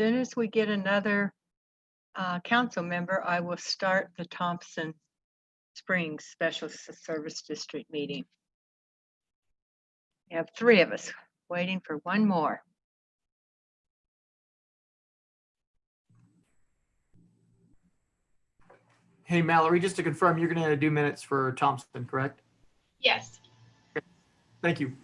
soon as we get another council member, I will start the Thompson Springs Special Service District meeting. We have 3 of us waiting for one more. Hey, Mallory, just to confirm, you're going to do minutes for Thompson, correct? Yes. Okay. Thank you.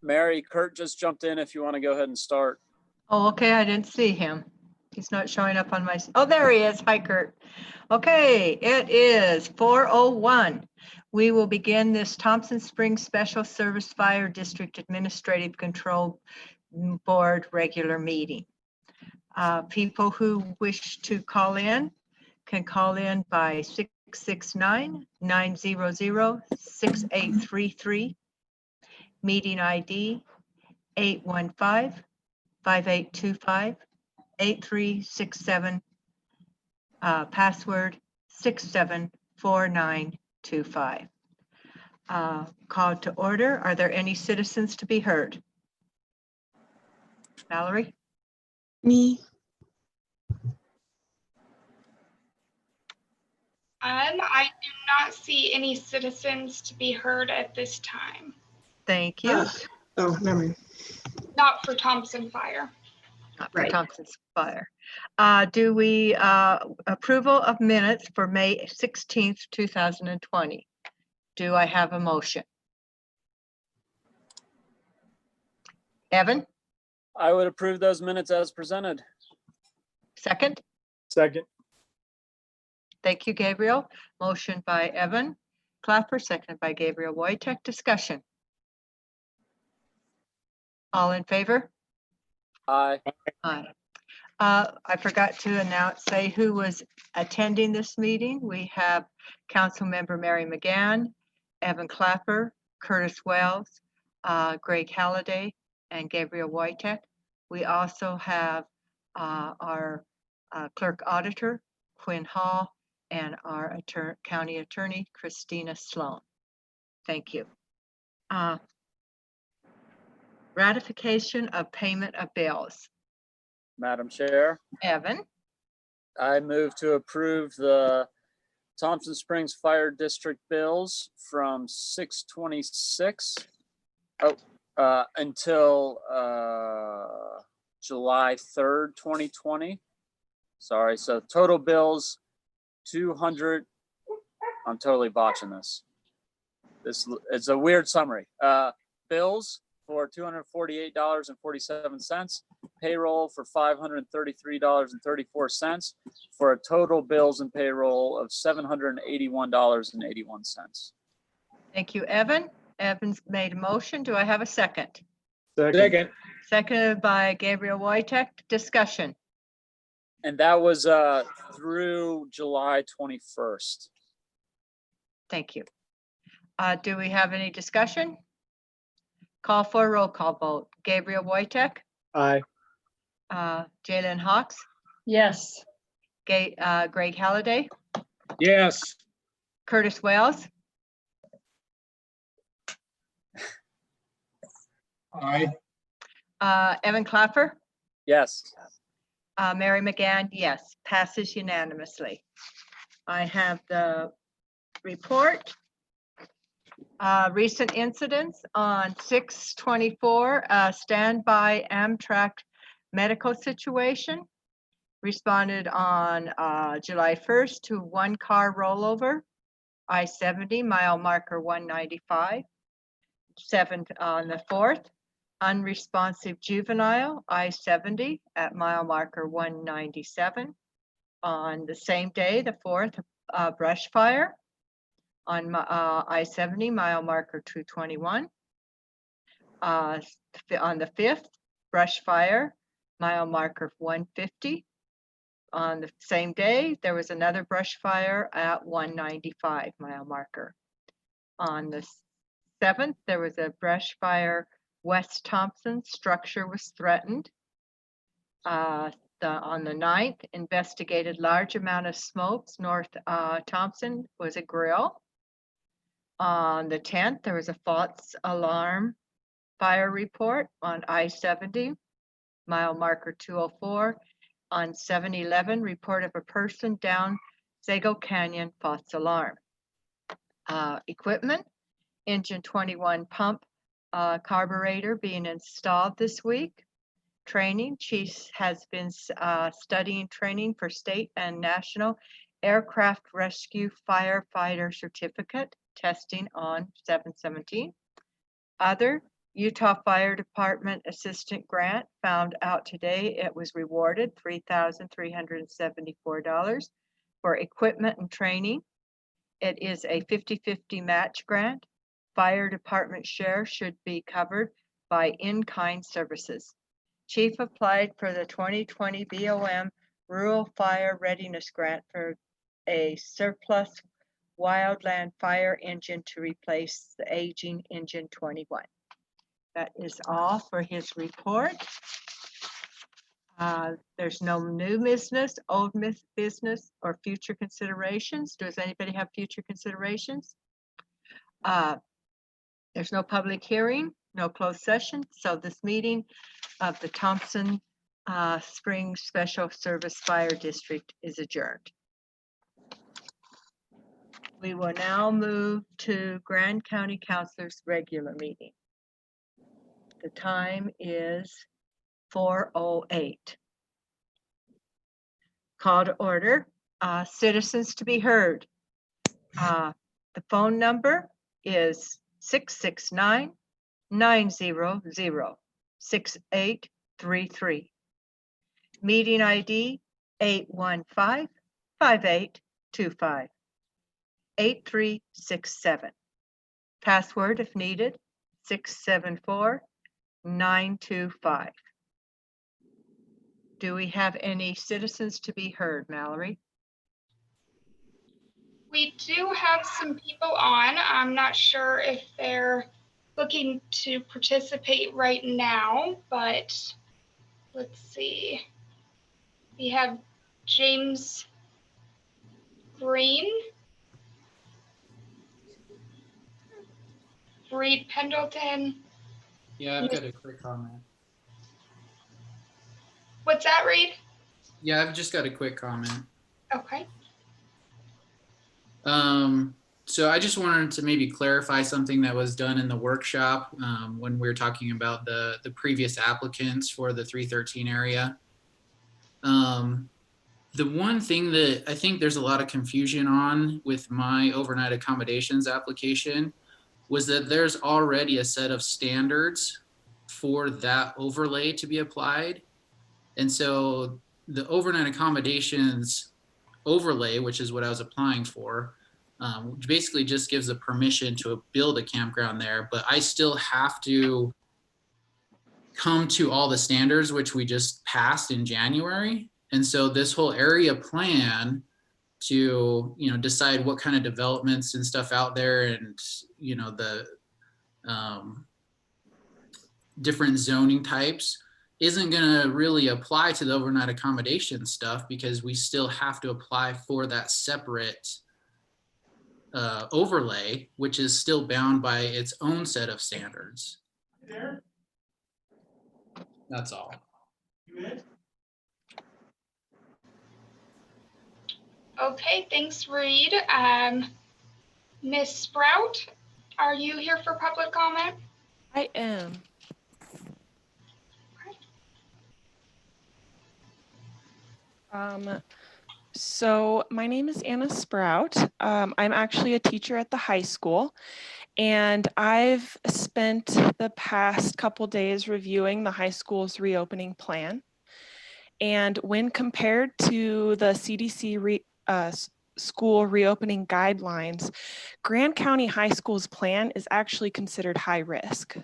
Mary, Kurt just jumped in if you want to go ahead and start. Oh, okay, I didn't see him. He's not showing up on my, oh, there he is. Hi, Kurt. Okay, it is 4:01. We will begin this Thompson Springs Special Service Fire District Administrative Control Board regular meeting. People who wish to call in can call in by 669-900-6833. Meeting ID 815-5825-8367. Password 674925. Call to order. Are there any citizens to be heard? Valerie? Me. I do not see any citizens to be heard at this time. Thank you. Oh, never mind. Not for Thompson Fire. Not for Right. Thompson's Fire. Do we approval of minutes for May 16th, 2020? Do I have a motion? Evan, I would approve those minutes as presented. second? Second. Thank you, Gabriel. Motion by Evan Clapper, seconded by Gabriel Wojtek. Discussion. All in favor? Aye. Aye. I forgot to say who was attending this meeting. We have Councilmember Mary McGann, Evan Clapper, Curtis Wells, Greg Halliday, and Gabriel Wojtek. We also have our clerk auditor, Quinn Hall, and our county attorney, Christina Sloan. Thank you. Ratification of payment of bills. Madam Chair, Evan, I move to approve the Thompson Springs Fire District bills from 6/26 until July 3rd, 2020. Sorry, so total bills 200. I'm totally botching this. This it's a weird summary. Bills for $248.47, payroll for $533.34, for a total bills and payroll of $781.81. thank you, Evan. Evan's made a motion. Do I have a second? Second. Seconded by Gabriel Wojtek. Discussion. And that was through July 21st. Thank you. Do we have any discussion? Call for a roll call vote. Gabriel Wojtek, Aye. Jalen Hawks, Yes. Greg Halliday, Yes. Curtis Wells, Aye. Evan Clapper, Yes. Mary McGann, yes, passes unanimously. I have the report. Recent incidents on 6/24, standby Amtrak medical situation. Responded on July 1st to 1-car rollover, I-70 mile marker 195. 7 on the 4th, unresponsive juvenile, I-70 at mile marker 197. On the same day, the 4th, brush fire on I-70 mile marker 221. On the 5th, brush fire, mile marker 150. On the same day, there was another brush fire at 195 mile marker. On the 7th, there was a brush fire. West Thompson structure was threatened. On the 9th, investigated large amount of smokes. North Thompson was a grill. On the 10th, there was a false alarm fire report on I-70, mile marker 204. On 7/11, report of a person down Sago Canyon, false alarm. Equipment, engine 21 pump carburetor being installed this week. Training, chief has been studying training for state and national aircraft rescue firefighter certificate testing on 7/17. Other, Utah Fire Department assistant grant found out today it was rewarded $3,374 for equipment and training. It is a 50-50 match grant. Fire department share should be covered by in-kind services. Chief applied for the 2020 BOM Rural Fire Readiness Grant for a surplus wildland fire engine to replace the aging engine 21. That is all for his report. There's no new business, old business, or future considerations. Does anybody have future considerations? There's no public hearing, no closed session, so this meeting of the Thompson Springs Special Service Fire District is adjourned. We will now move to Grand County Councilor's regular meeting. The time is 4:08. Call to order. Citizens to be heard. The phone number is 669-900-6833. Meeting ID 815-5825. 8367. Password if needed, 674-925. Do we have any citizens to be heard, Mallory? We do have some people on. I'm not sure if they're looking to participate right now, but let's see. We have James Green, Reed Pendleton. Yeah, I've got a quick comment. What's that, Reed? Yeah, I've just got a quick comment. Okay. So I just wanted to maybe clarify something that was done in the workshop when we were talking about the previous applicants for the 313 area. The one thing that I think there's a lot of confusion on with my overnight accommodations application was that there's already a set of standards for that overlay to be applied. And so the overnight accommodations overlay, which is what I was applying for, which basically just gives the permission to build a campground there, but I still have to come to all the standards which we just passed in January. And so this whole area plan to, decide what kind of developments and stuff out there and, the different zoning types isn't going to really apply to the overnight accommodation stuff because we still have to apply for that separate overlay, which is still bound by its own set of standards. That's all. Okay, thanks, Reed. Miss Sprout, are you here for public comment? I am. So my name is Anna Sprout. I'm actually a teacher at the high school, and I've spent the past couple days reviewing the high school's reopening plan. And when compared to the CDC school reopening guidelines, Grand County High School's plan is actually considered high risk.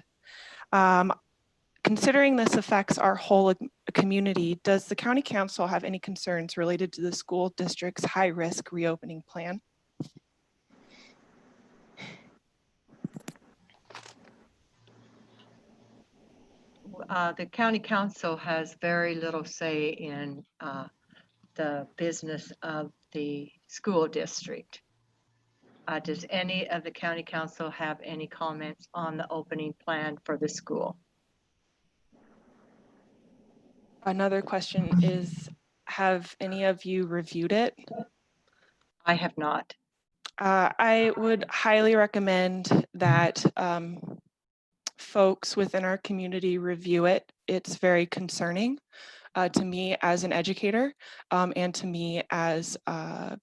Considering this affects our whole community, does the County Council have any concerns related to the school district's high risk reopening plan? The county council has very little say in the business of the school district. Does any of the county council have any comments on the opening plan for the school? Another question is, have any of you reviewed it? I have not. I would highly recommend that folks within our community review it. It's very concerning to me as an educator and to me as a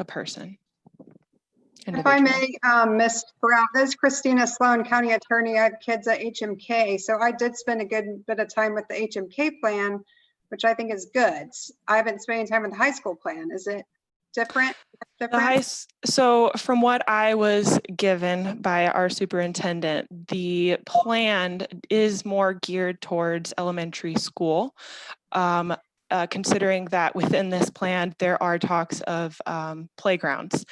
person. If I Individual. may, Ms. Brown, this is Christina Sloan, County Attorney. I have kids at HMK, so I did spend a good bit of time with the HMK plan, which I think is good. I haven't spent any time with the high school plan. Is it different? So from what I was given by our superintendent, the plan is more geared towards elementary school. Considering that within this plan, there are talks of playgrounds.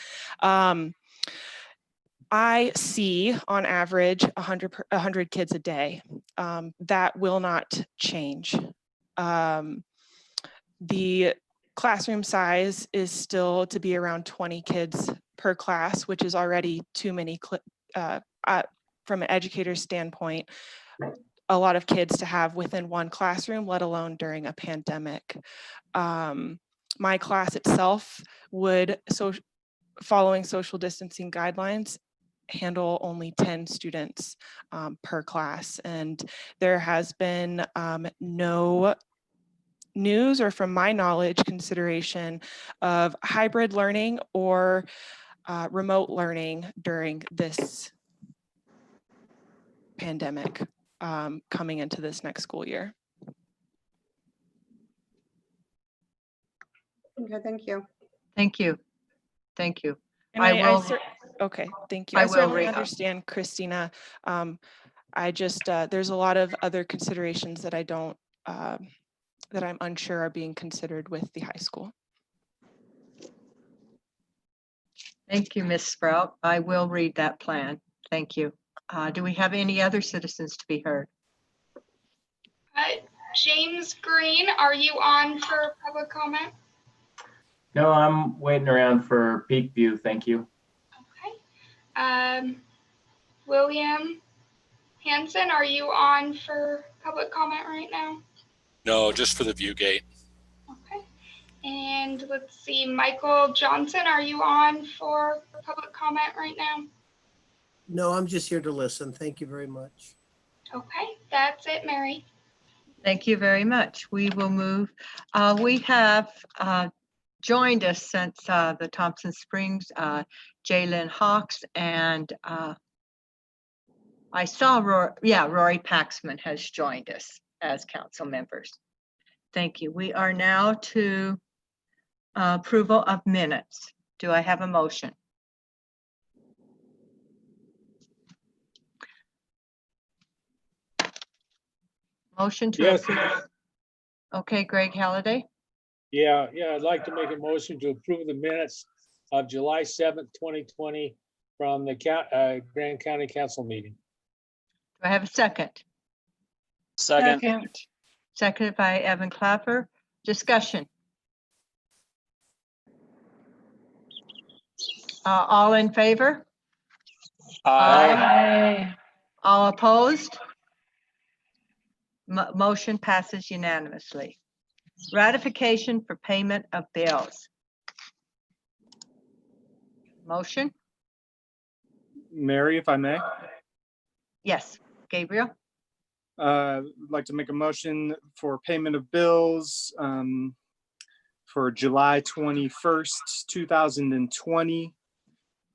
I see on average 100 kids a day. That will not change. The classroom size is still to be around 20 kids per class, which is already too many from an educator's standpoint, a lot of kids to have within one classroom, let alone during a pandemic. My class itself would, following social distancing guidelines, handle only 10 students per class. And there has been no news, or from my knowledge, consideration of hybrid learning or remote learning during this pandemic coming into this next school year. Okay, thank you. Thank you. Thank you. And okay, thank you. I I will certainly read. understand, Christina. I just, there's a lot of other considerations that I don't, that I'm unsure are being considered with the high school. Thank you, Ms. Sprout. I will read that plan. Thank you. Do we have any other citizens to be heard? James Green, are you on for public comment? No, I'm waiting around for peak view. Thank you. Okay. William Hanson, are you on for public comment right now? No, just for the view gate. Okay. And let's see, Michael Johnson, are you on for public comment right now? No, I'm just here to listen. Thank you very much. Okay, that's it, Mary. Thank you very much. We will move. We have joined us since the Thompson Springs, Jalen Hawks, and I saw Rory Paxman has joined us as council members. Thank you. We are now to approval of minutes. Do I have a motion? Motion to Yes. approve. Okay, Greg Halliday. Yeah, I'd like to make a motion to approve the minutes of July 7th, 2020 from the Grand County Council meeting. Do I have a second? Second. Seconded by Evan Clapper. Discussion. All in favor? Aye. All opposed? Motion passes unanimously. Ratification for payment of bills. Motion? Mary, if I may, Yes. Gabriel? I'd like to make a motion for payment of bills for July 21st, 2020.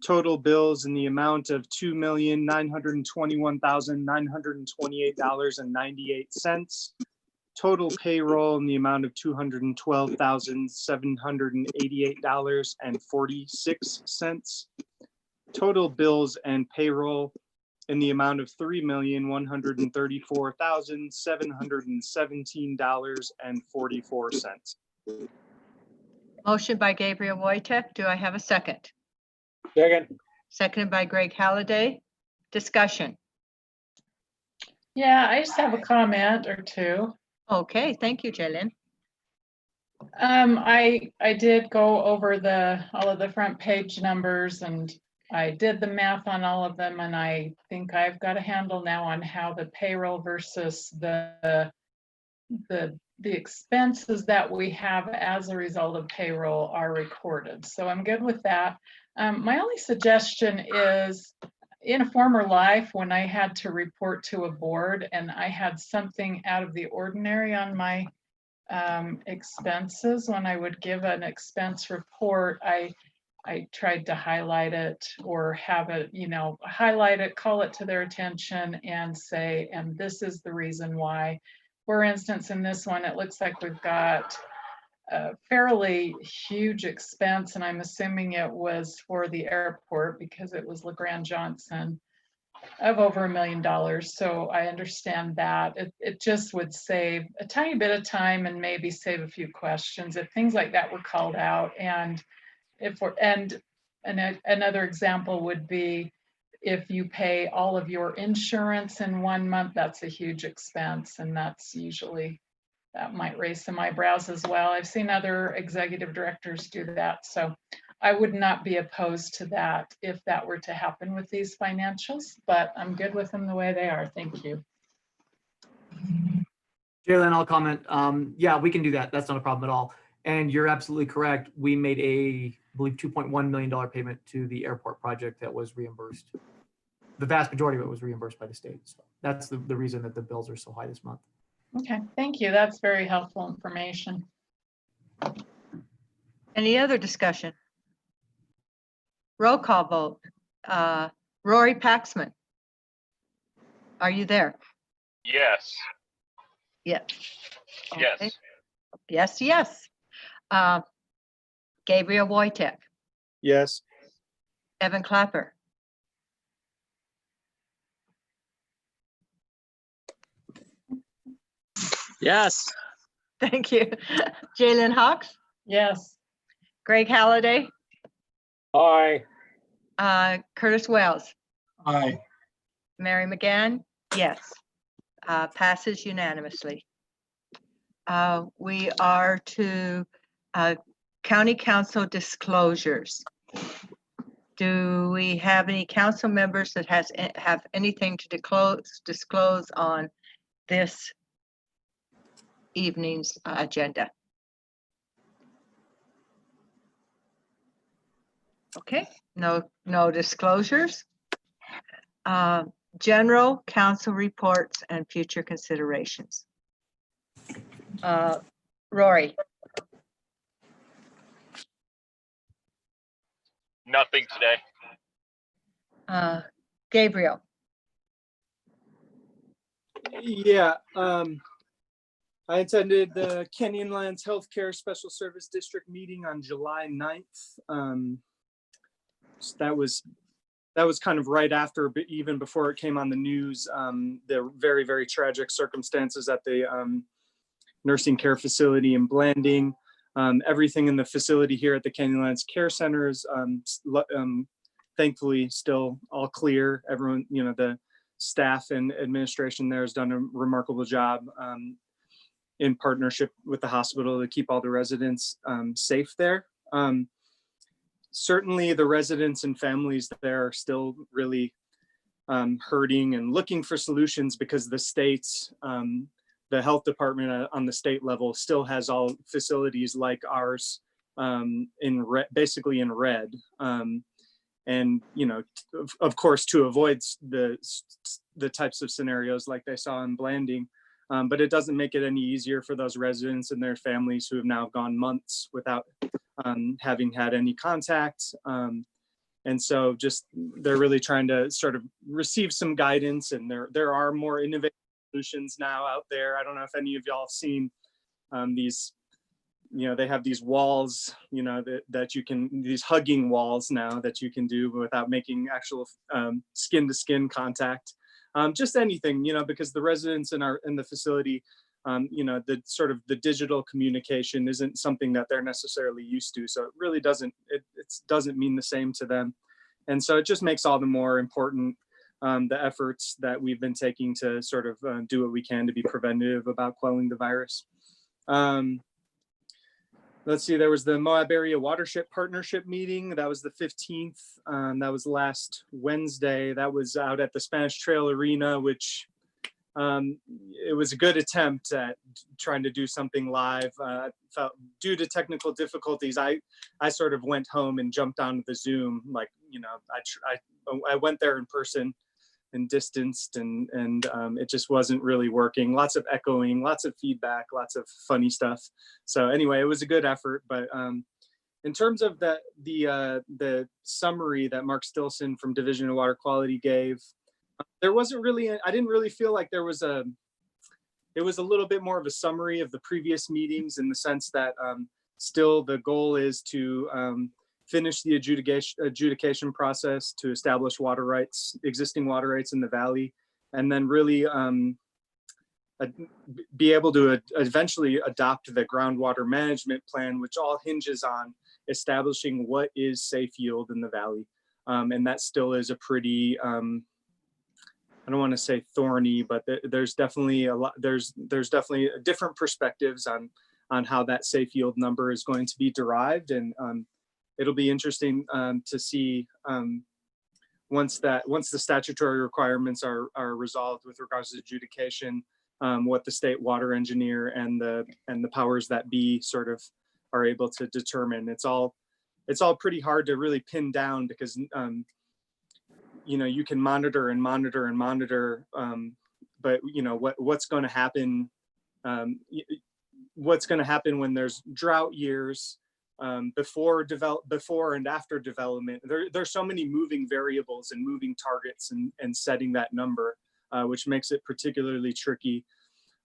Total bills in the amount of $2,921,928.98. Total payroll in the amount of $212,788.46. Total bills and payroll in the amount of $3,134,717.44. Motion by Gabriel Wojtek. Do I have a second? Second. Seconded by Greg Halliday. Discussion. Yeah, I just have a comment or two. Okay, thank you, Jalen. I did go over all of the front page numbers, and I did the math on all of them, and I think I've got a handle now on how the payroll versus the expenses that we have as a result of payroll are recorded. So I'm good with that. My only suggestion is, in a former life, when I had to report to a board and I had something out of the ordinary on my expenses, when I would give an expense report, I tried to highlight it or have it, highlight it, call it to their attention and say, and this is the reason why. For instance, in this one, it looks like we've got a fairly huge expense, and I'm assuming it was for the airport because it was LeGrand Johnson, of over $1 million. So I understand that. It just would save a tiny bit of time and maybe save a few questions if things like that were called out. And another example would be if you pay all of your insurance in 1 month, that's a huge expense, and that might raise some eyebrows as well. I've seen other executive directors do that, so I would not be opposed to that if that were to happen with these financials, but I'm good with them the way they are. Thank you. Jalen, I'll comment. Yeah, we can do that. That's not a problem at all. And you're absolutely correct. We made I believe, $2.1 million payment to the airport project that was reimbursed. The vast majority of it was reimbursed by the state. So that's the reason that the bills are so high this month. Okay, thank you. That's very helpful information. Any other discussion? Roll call vote. Rory Paxman. Are you there? Yes. Yes. Yes. Okay. Yes, yes. Gabriel Wojtek, Yes. Evan Clapper, Yes. thank you. Jalen Hawks, Yes. Greg Halliday, Aye. Curtis Wells, Aye. Mary McGann, yes. Passes unanimously. We are to county council disclosures. Do we have any council members that have anything to disclose on this evening's agenda? Okay, no disclosures. General council reports and future considerations. Rory, Nothing today. Gabriel, Yeah, I attended the Canyonlands Healthcare Special Service District meeting on July 9th. That was kind of right after, but even before it came on the news, the very, very tragic circumstances at the nursing care facility in Blanding. Everything in the facility here at the Canyonlands Care Centers, thankfully still all clear. Everyone, the staff and administration there has done a remarkable job in partnership with the hospital to keep all the residents safe there. Certainly the residents and families there are still really hurting and looking for solutions because the state's, the health department on the state level still has all facilities like ours basically in red. And, of course, to avoid the types of scenarios like they saw in Blanding, but it doesn't make it any easier for those residents and their families who have now gone months without having had any contact. And so they're really trying to sort of receive some guidance, and there are more innovative solutions now out there. I don't know if any of y'all have seen these, they have these walls, that you can, these hugging walls now that you can do without making actual skin to skin contact. Just anything, because the residents in the facility, the sort of the digital communication isn't something that they're necessarily used to. So it really doesn't mean the same to them. And so it just makes all the more important the efforts that we've been taking to sort of do what we can to be preventative about quelling the virus. Let's see, there was the Moab Area Watershed Partnership meeting. That was the 15th. That was last Wednesday. That was out at the Spanish Trail Arena, which it was a good attempt at trying to do something live. Felt due to technical difficulties, I sort of went home and jumped onto the Zoom. Like, you know, I went there in person and distanced, and it just wasn't really working. Lots of echoing, lots of feedback, lots of funny stuff. So anyway, it was a good effort. But in terms of the summary that Mark Stilson from Division of Water Quality gave, there wasn't really, I didn't really feel like it was a little bit more of a summary of the previous meetings, in the sense that still the goal is to finish the adjudication process to establish water rights, existing water rights in the valley, and then really be able to eventually adopt the groundwater management plan, which all hinges on establishing what is safe yield in the valley. And that still is a pretty, I don't want to say thorny, but there's definitely a lot, there's definitely different perspectives on how that safe yield number is going to be derived. And it'll be interesting to see once the statutory requirements are resolved with regards to adjudication, what the state water engineer and the powers that be sort of are able to determine. It's all pretty hard to really pin down, because you know, you can monitor and monitor and monitor, but you know what's going to happen. What's going to happen when there's drought years, before and after development. There's so many moving variables and moving targets and setting that number, which makes it particularly tricky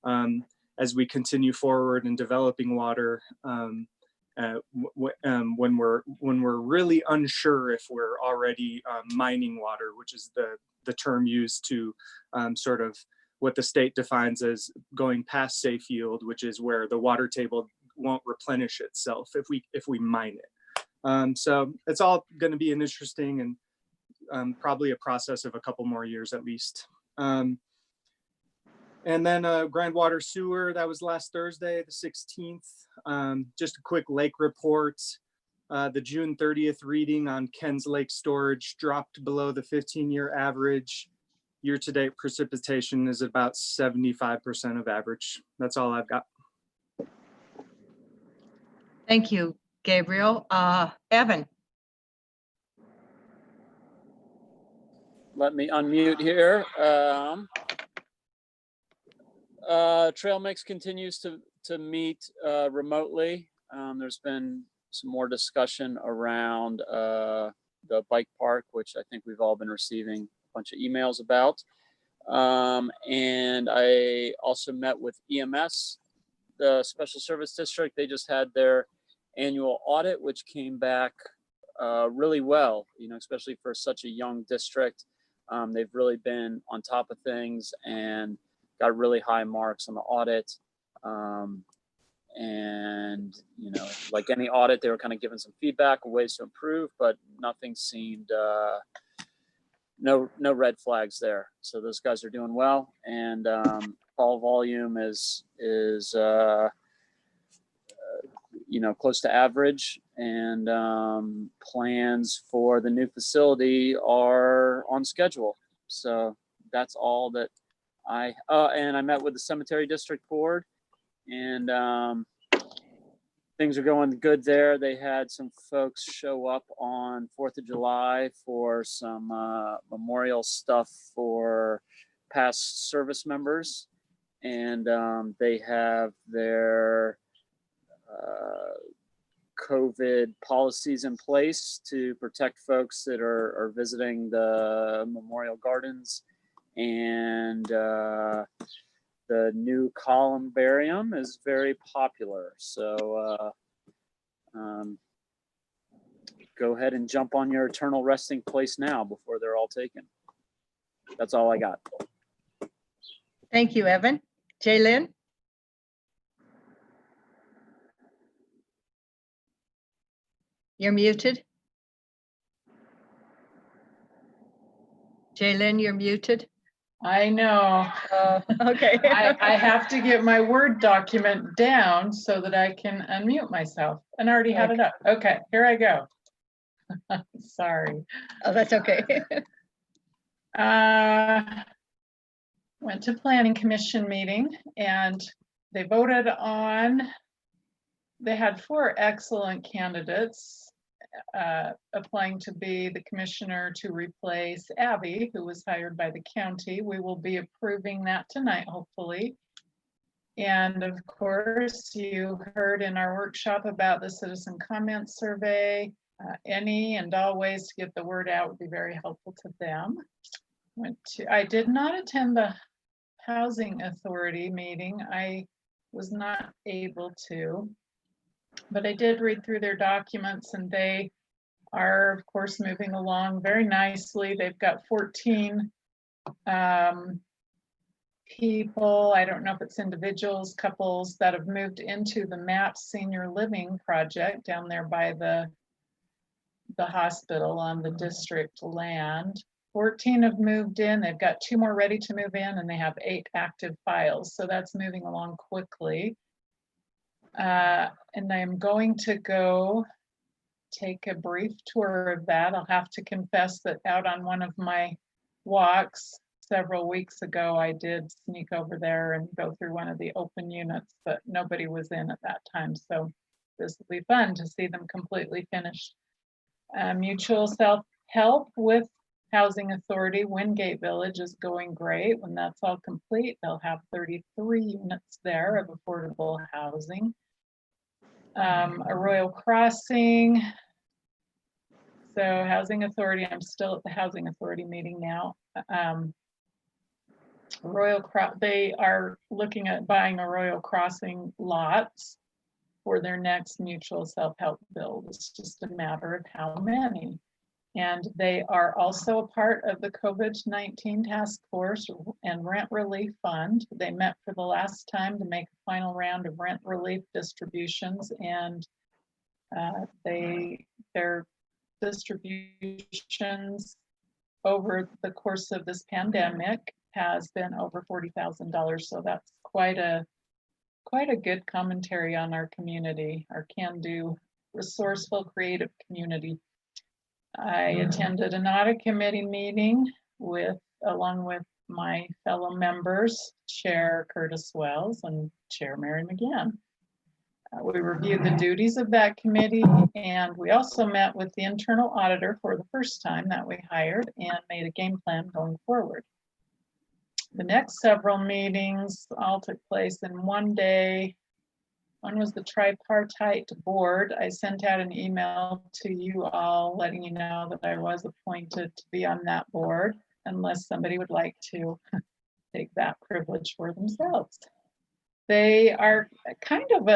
as we continue forward in developing water. When we're really unsure if we're already mining water, which is the term used to sort of what the state defines as going past safe yield, which is where the water table won't replenish itself if we mine it. So it's all going to be an interesting and probably a process of a couple more years at least. And then Grand Water Sewer, that was last Thursday, the 16th. Just a quick lake report. The June 30th reading on Ken's Lake storage dropped below the 15-year average. Year-to-date precipitation is about 75% of average. That's all I've got. Thank you, Gabriel. Evan. Let me unmute here. Trail Mix continues to meet remotely. There's been some more discussion around the bike park, which I think we've all been receiving a bunch of emails about. And I also met with EMS, the Special Service District. They just had their annual audit, which came back really well, you know, especially for such a young district. They've really been on top of things and got really high marks on the audit. And, you know, like any audit, they were kind of giving some feedback, ways to improve, but nothing seemed, no red flags there. So those guys are doing well. And call volume is you know, close to average, and plans for the new facility are on schedule. So that's all that and I met with the Cemetery District Board, and things are going good there. They had some folks show up on 4th of July for some memorial stuff for past service members, and they have their COVID policies in place to protect folks that are visiting the memorial gardens. And the new columbarium is very popular. So go ahead and jump on your eternal resting place now before they're all taken. That's all I got. Thank you, Evan. Jaylyn? You're muted. Jaylyn, you're muted. I know. Okay. I have to get my Word document down so that I can unmute myself and I already had it up. Okay, here I go. Sorry. Oh, that's okay. Went to Planning Commission meeting and they voted on, they had 4 excellent candidates applying to be the commissioner to replace Abby, who was hired by the county. We will be approving that tonight, hopefully. And of course, you heard in our workshop about the citizen comment survey. Any and all ways to get the word out would be very helpful to them. I did not attend the Housing Authority meeting. I was not able to, but I did read through their documents and they are of course moving along very nicely. They've got 14 people, I don't know if it's individuals, couples that have moved into the MAPS Senior Living Project down there by the hospital on the district land. 14 have moved in, they've got 2 more ready to move in, and they have 8 active files. So that's moving along quickly. And I'm going to go take a brief tour of that. I'll have to confess that out on one of my walks several weeks ago, I did sneak over there and go through one of the open units, but nobody was in at that time. So this will be fun to see them completely finished. Mutual self-help with Housing Authority, Wingate Village is going great. When that's all complete, they'll have 33 units there of affordable housing. Arroyo Crossing. So Housing Authority, I'm still at the Housing Authority meeting now. They are looking at buying Arroyo Crossing lots for their next mutual self-help build. It's just a matter of how many. And they are also a part of the COVID-19 task force and rent relief fund. They met for the last time to make a final round of rent relief distributions, and their distributions over the course of this pandemic has been over $40,000. So that's quite a good commentary on our community, our can-do, resourceful, creative community. I attended an audit committee meeting along with my fellow members, Chair Curtis Wells and Chair Mary McGann. We reviewed the duties of that committee, and we also met with the internal auditor for the first time that we hired and made a game plan going forward. The next several meetings all took place in one day. One was the tripartite board. I sent out an email to you all letting you know that I was appointed to be on that board, unless somebody would like to take that privilege for themselves. They are kind of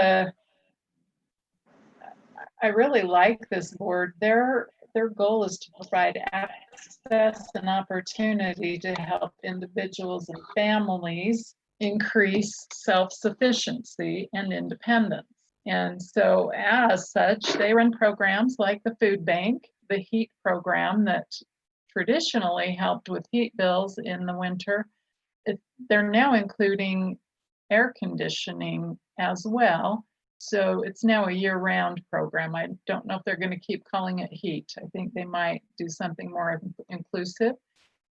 I really like this board. Their goal is to provide access and opportunity to help individuals and families increase self-sufficiency and independence. And so as such, they run programs like the food bank, the heat program that traditionally helped with heat bills in the winter. They're now including air conditioning as well. So it's now a year-round program. I don't know if they're going to keep calling it heat. I think they might do something more inclusive.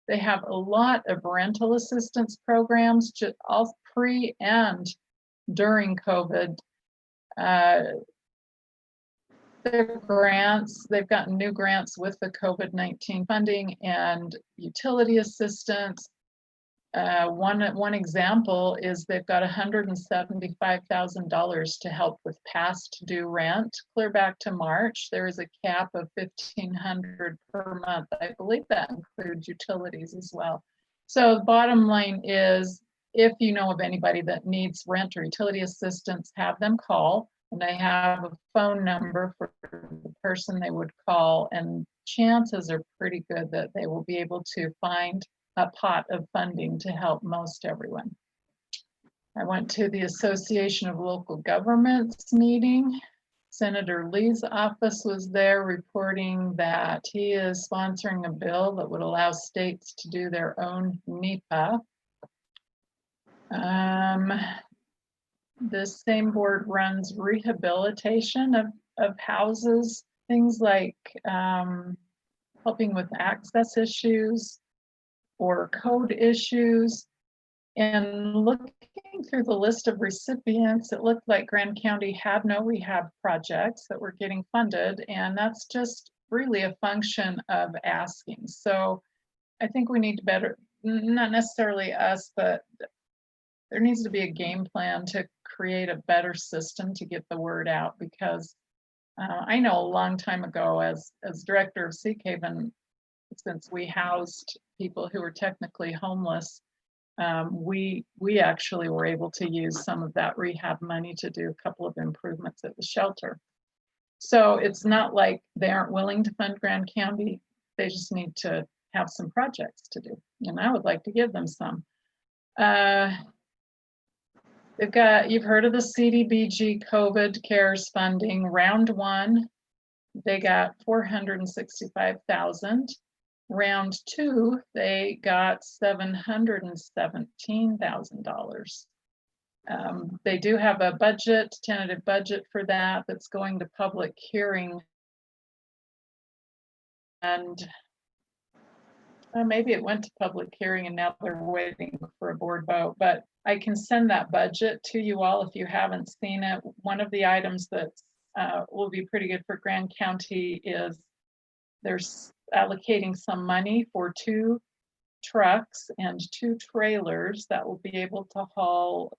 They have a lot of rental assistance programs, all pre and during COVID. Their grants, they've gotten new grants with the COVID-19 funding and utility assistance. One example is they've got $175,000 to help with past due rent clear back to March. There is a cap of $1,500 per month. I believe that includes utilities as well. So the bottom line is, if you know of anybody that needs rent or utility assistance, have them call. And I have a phone number for the person they would call, and chances are pretty good that they will be able to find a pot of funding to help most everyone. I went to the Association of Local Governments meeting. Senator Lee's office was there reporting that he is sponsoring a bill that would allow states to do their own NEPA. This same board runs rehabilitation of houses, things like helping with access issues or code issues. And looking through the list of recipients, it looked like Grand County had no rehab projects that were getting funded, and that's just really a function of asking. So I think we need to better, not necessarily us, but there needs to be a game plan to create a better system to get the word out, because I know a long time ago as director of Sea Haven, since we housed people who were technically homeless, we actually were able to use some of that rehab money to do a couple of improvements at the shelter. So it's not like they aren't willing to fund Grand County. They just need to have some projects to do. And I would like to give them some. They've got, you've heard of the CDBG COVID CARES funding, round one, they got 465,000. Round two, they got $717,000. They do have a budget, tentative budget for that, that's going to public hearing. And maybe it went to public hearing and now they're waiting for a board vote, but I can send that budget to you all if you haven't seen it. One of the items that will be pretty good for Grand County is there's allocating some money for 2 trucks and 2 trailers that will be able to haul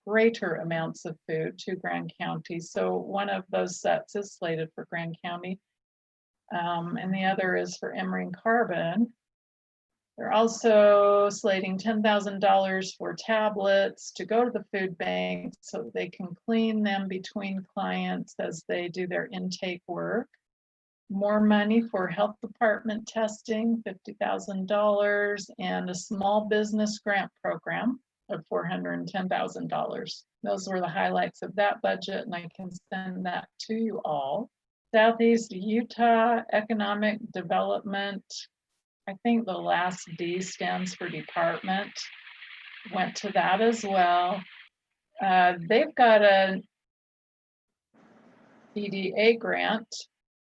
greater amounts of food to Grand County. So one of those sets is slated for Grand County, and the other is for Emory and Carbon. They're also slating $10,000 for tablets to go to the food bank so they can clean them between clients as they do their intake work. More money for health department testing, $50,000, and a small business grant program of $410,000. Those were the highlights of that budget, and I can send that to you all. Southeast Utah Economic Development, I think the last D stands for department, went to that as well. They've got a EDA grant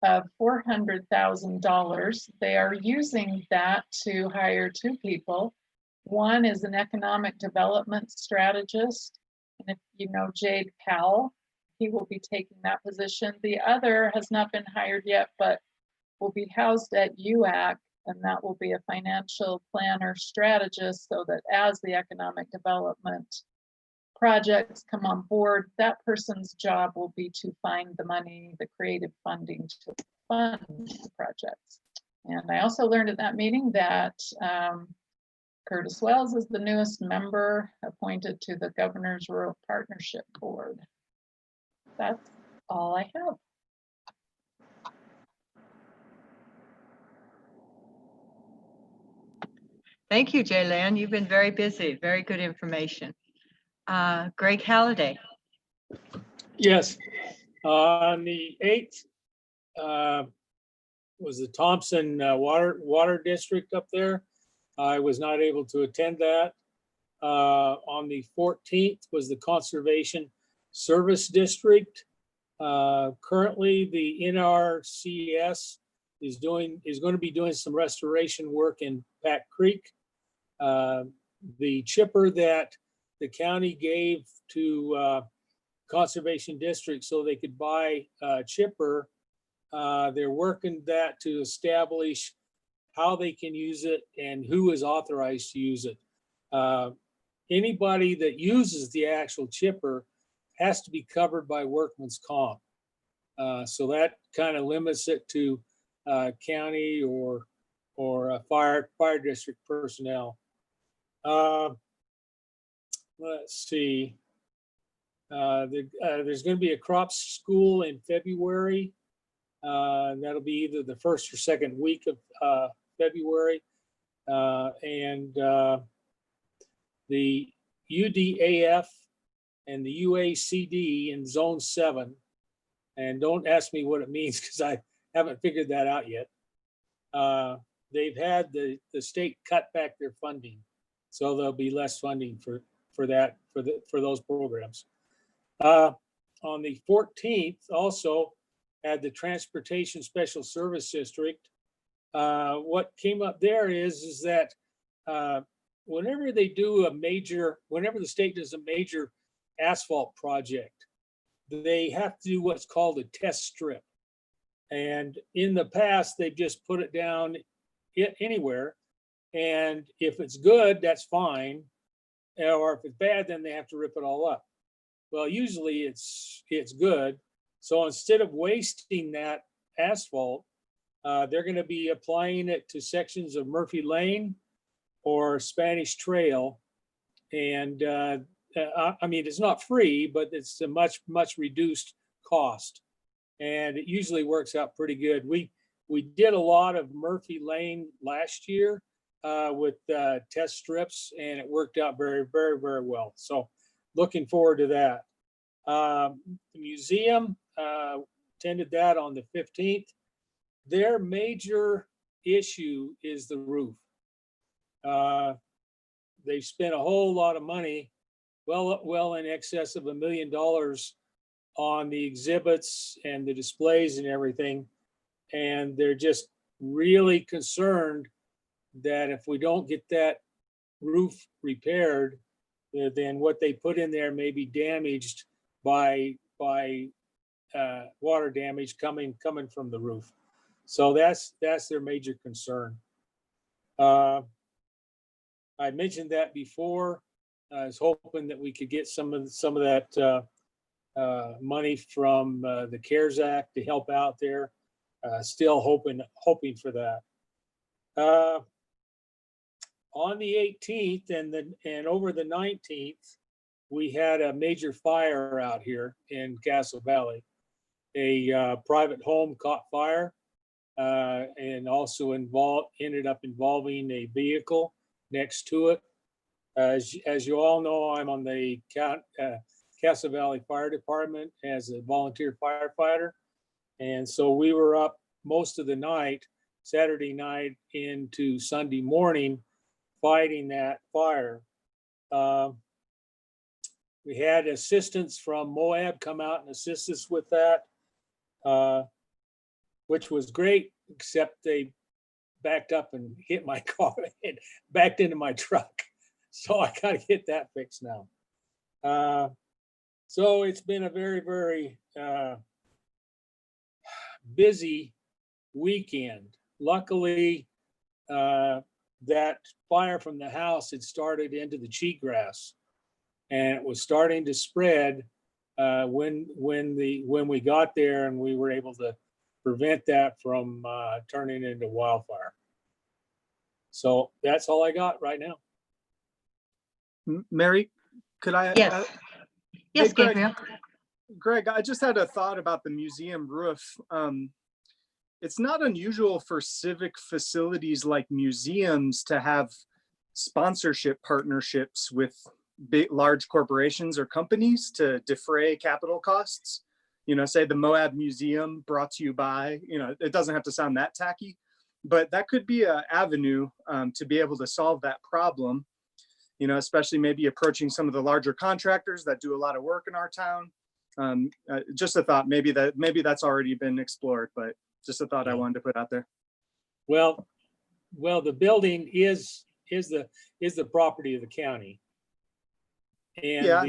of $400,000. They are using that to hire 2 people. One is an economic development strategist, and if you know Jade Powell, he will be taking that position. The other has not been hired yet, but will be housed at UAC, and that will be a financial planner strategist, so that as the economic development projects come on board, that person's job will be to find the money, the creative funding to fund the projects. And I also learned at that meeting that Curtis Wells is the newest member appointed to the Governor's Rural Partnership Board. That's all I have. Thank you, Jaylen. You've been very busy. Very good information. Greg Halliday. Yes, on the 8th, was the Thompson Water District up there. I was not able to attend that. On the 14th was the Conservation Service District. Currently, the NRCS is going to be doing some restoration work in Pack Creek. The chipper that the county gave to Conservation District so they could buy a chipper, they're working that to establish how they can use it and who is authorized to use it. Anybody that uses the actual chipper has to be covered by workman's comp. So that kind of limits it to county or fire district personnel. Let's see. There's going to be a crops school in February. And that'll be either the first or second week of February. And the UDAF and the UACD in Zone 7 And don't ask me what it means because I haven't figured that out yet. They've had the state cut back their funding. So there'll be less funding for those programs. On the 14th, also at the Transportation Special Service District, what came up there is that whenever the state does a major asphalt project, they have to do what's called a test strip. And in the past, they've just put it down anywhere. And if it's good, that's fine. Or if it's bad, then they have to rip it all up. Well, usually it's good. So instead of wasting that asphalt, they're going to be applying it to sections of Murphy Lane or Spanish Trail. And I mean, it's not free, but it's a much reduced cost. And it usually works out pretty good. We did a lot of Murphy Lane last year with test strips, and it worked out very well. So looking forward to that. The museum attended that on the 15th. Their major issue is the roof. They've spent a whole lot of money, well in excess of $1 million on the exhibits and the displays and everything. And they're just really concerned that if we don't get that roof repaired, then what they put in there may be damaged by water damage coming from the roof. So that's their major concern. I mentioned that before. I was hoping that we could get some of that money from the CARES Act to help out there. Still hoping for that. On the 18th and over the 19th, we had a major fire out here in Castle Valley. A private home caught fire and also ended up involving a vehicle next to it. As you all know, I'm on the Castle Valley Fire Department as a volunteer firefighter. And so we were up most of the night, Saturday night into Sunday morning, fighting that fire. We had assistance from Moab come out and assist us with that, which was great, except they backed up and hit my car and backed into my truck. So I got to get that fixed now. So it's been a very busy weekend. Luckily, that fire from the house had started into the cheatgrass, and it was starting to spread when we got there, and we were able to prevent that from turning into wildfire. So that's all I got right now. Mary, could I? Yes. Yes, Greg, Gabriel. Greg, I just had a thought about the museum roof. It's not unusual for civic facilities like museums to have sponsorship partnerships with large corporations or companies to defray capital costs. You know, say the Moab Museum brought to you by, you know, it doesn't have to sound that tacky, but that could be an avenue to be able to solve that problem. You know, especially maybe approaching some of the larger contractors that do a lot of work in our town. Just a thought, maybe that's already been explored, but just a thought I wanted to put out there. Well, the building is the property of the county, and Yeah,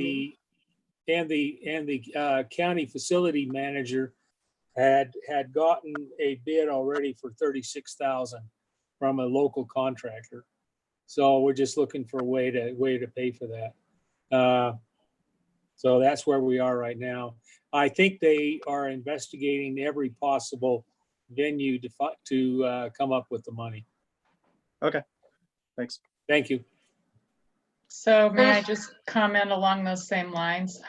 the county facility manager had gotten a bid already for $36,000 from a local contractor. So we're just looking for a way to pay for that. So that's where we are right now. I think they are investigating every possible venue to come up with the money. Okay, thanks. Thank you. So may I just comment along those same lines?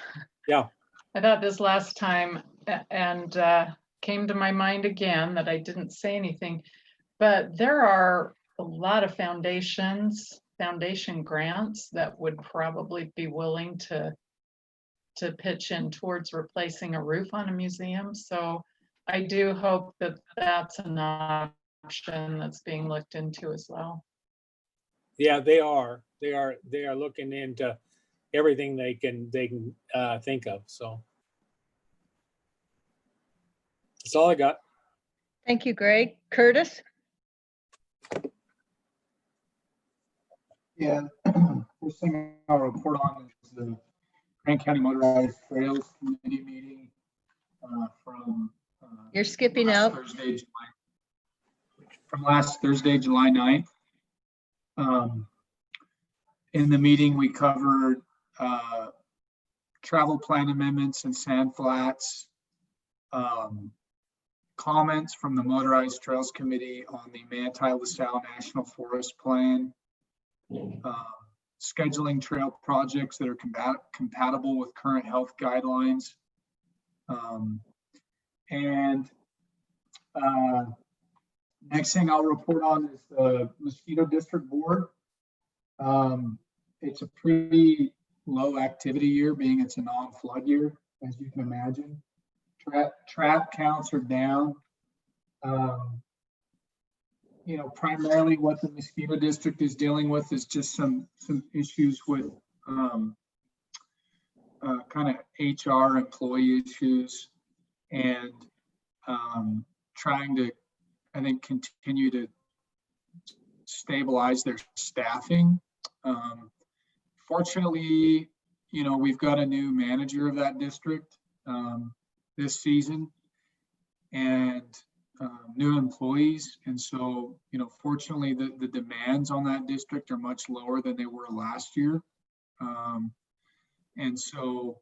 Yeah. I thought this last time and came to my mind again that I didn't say anything, but there are a lot of foundation grants that would probably be willing to to pitch in towards replacing a roof on a museum. So I do hope that that's an option that's being looked into as well. Yeah, they are. They are looking into everything they can think of. So that's all I got. Thank you, Greg. Curtis? Yeah, first thing I'll report on is the Grant County Motorized Trails Committee meeting from You're skipping last out. Thursday, from last Thursday, July 9th. In the meeting, we covered travel plan amendments and sand flats, comments from the Motorized Trails Committee on the Manti-LaSalle National Forest Plan, scheduling trail projects that are compatible with current health guidelines. Next thing I'll report on is the Mosquito District Board. It's a pretty low activity year, being it's a non-flood year, as you can imagine. Trap counts are down. Primarily what the Mosquito District is dealing with is just some issues with kind of HR employee issues, and trying to, I think, continue to stabilize their staffing. Fortunately, we've got a new manager of that district this season, and new employees. And so, fortunately, the demands on that district are much lower than they were last year. And so,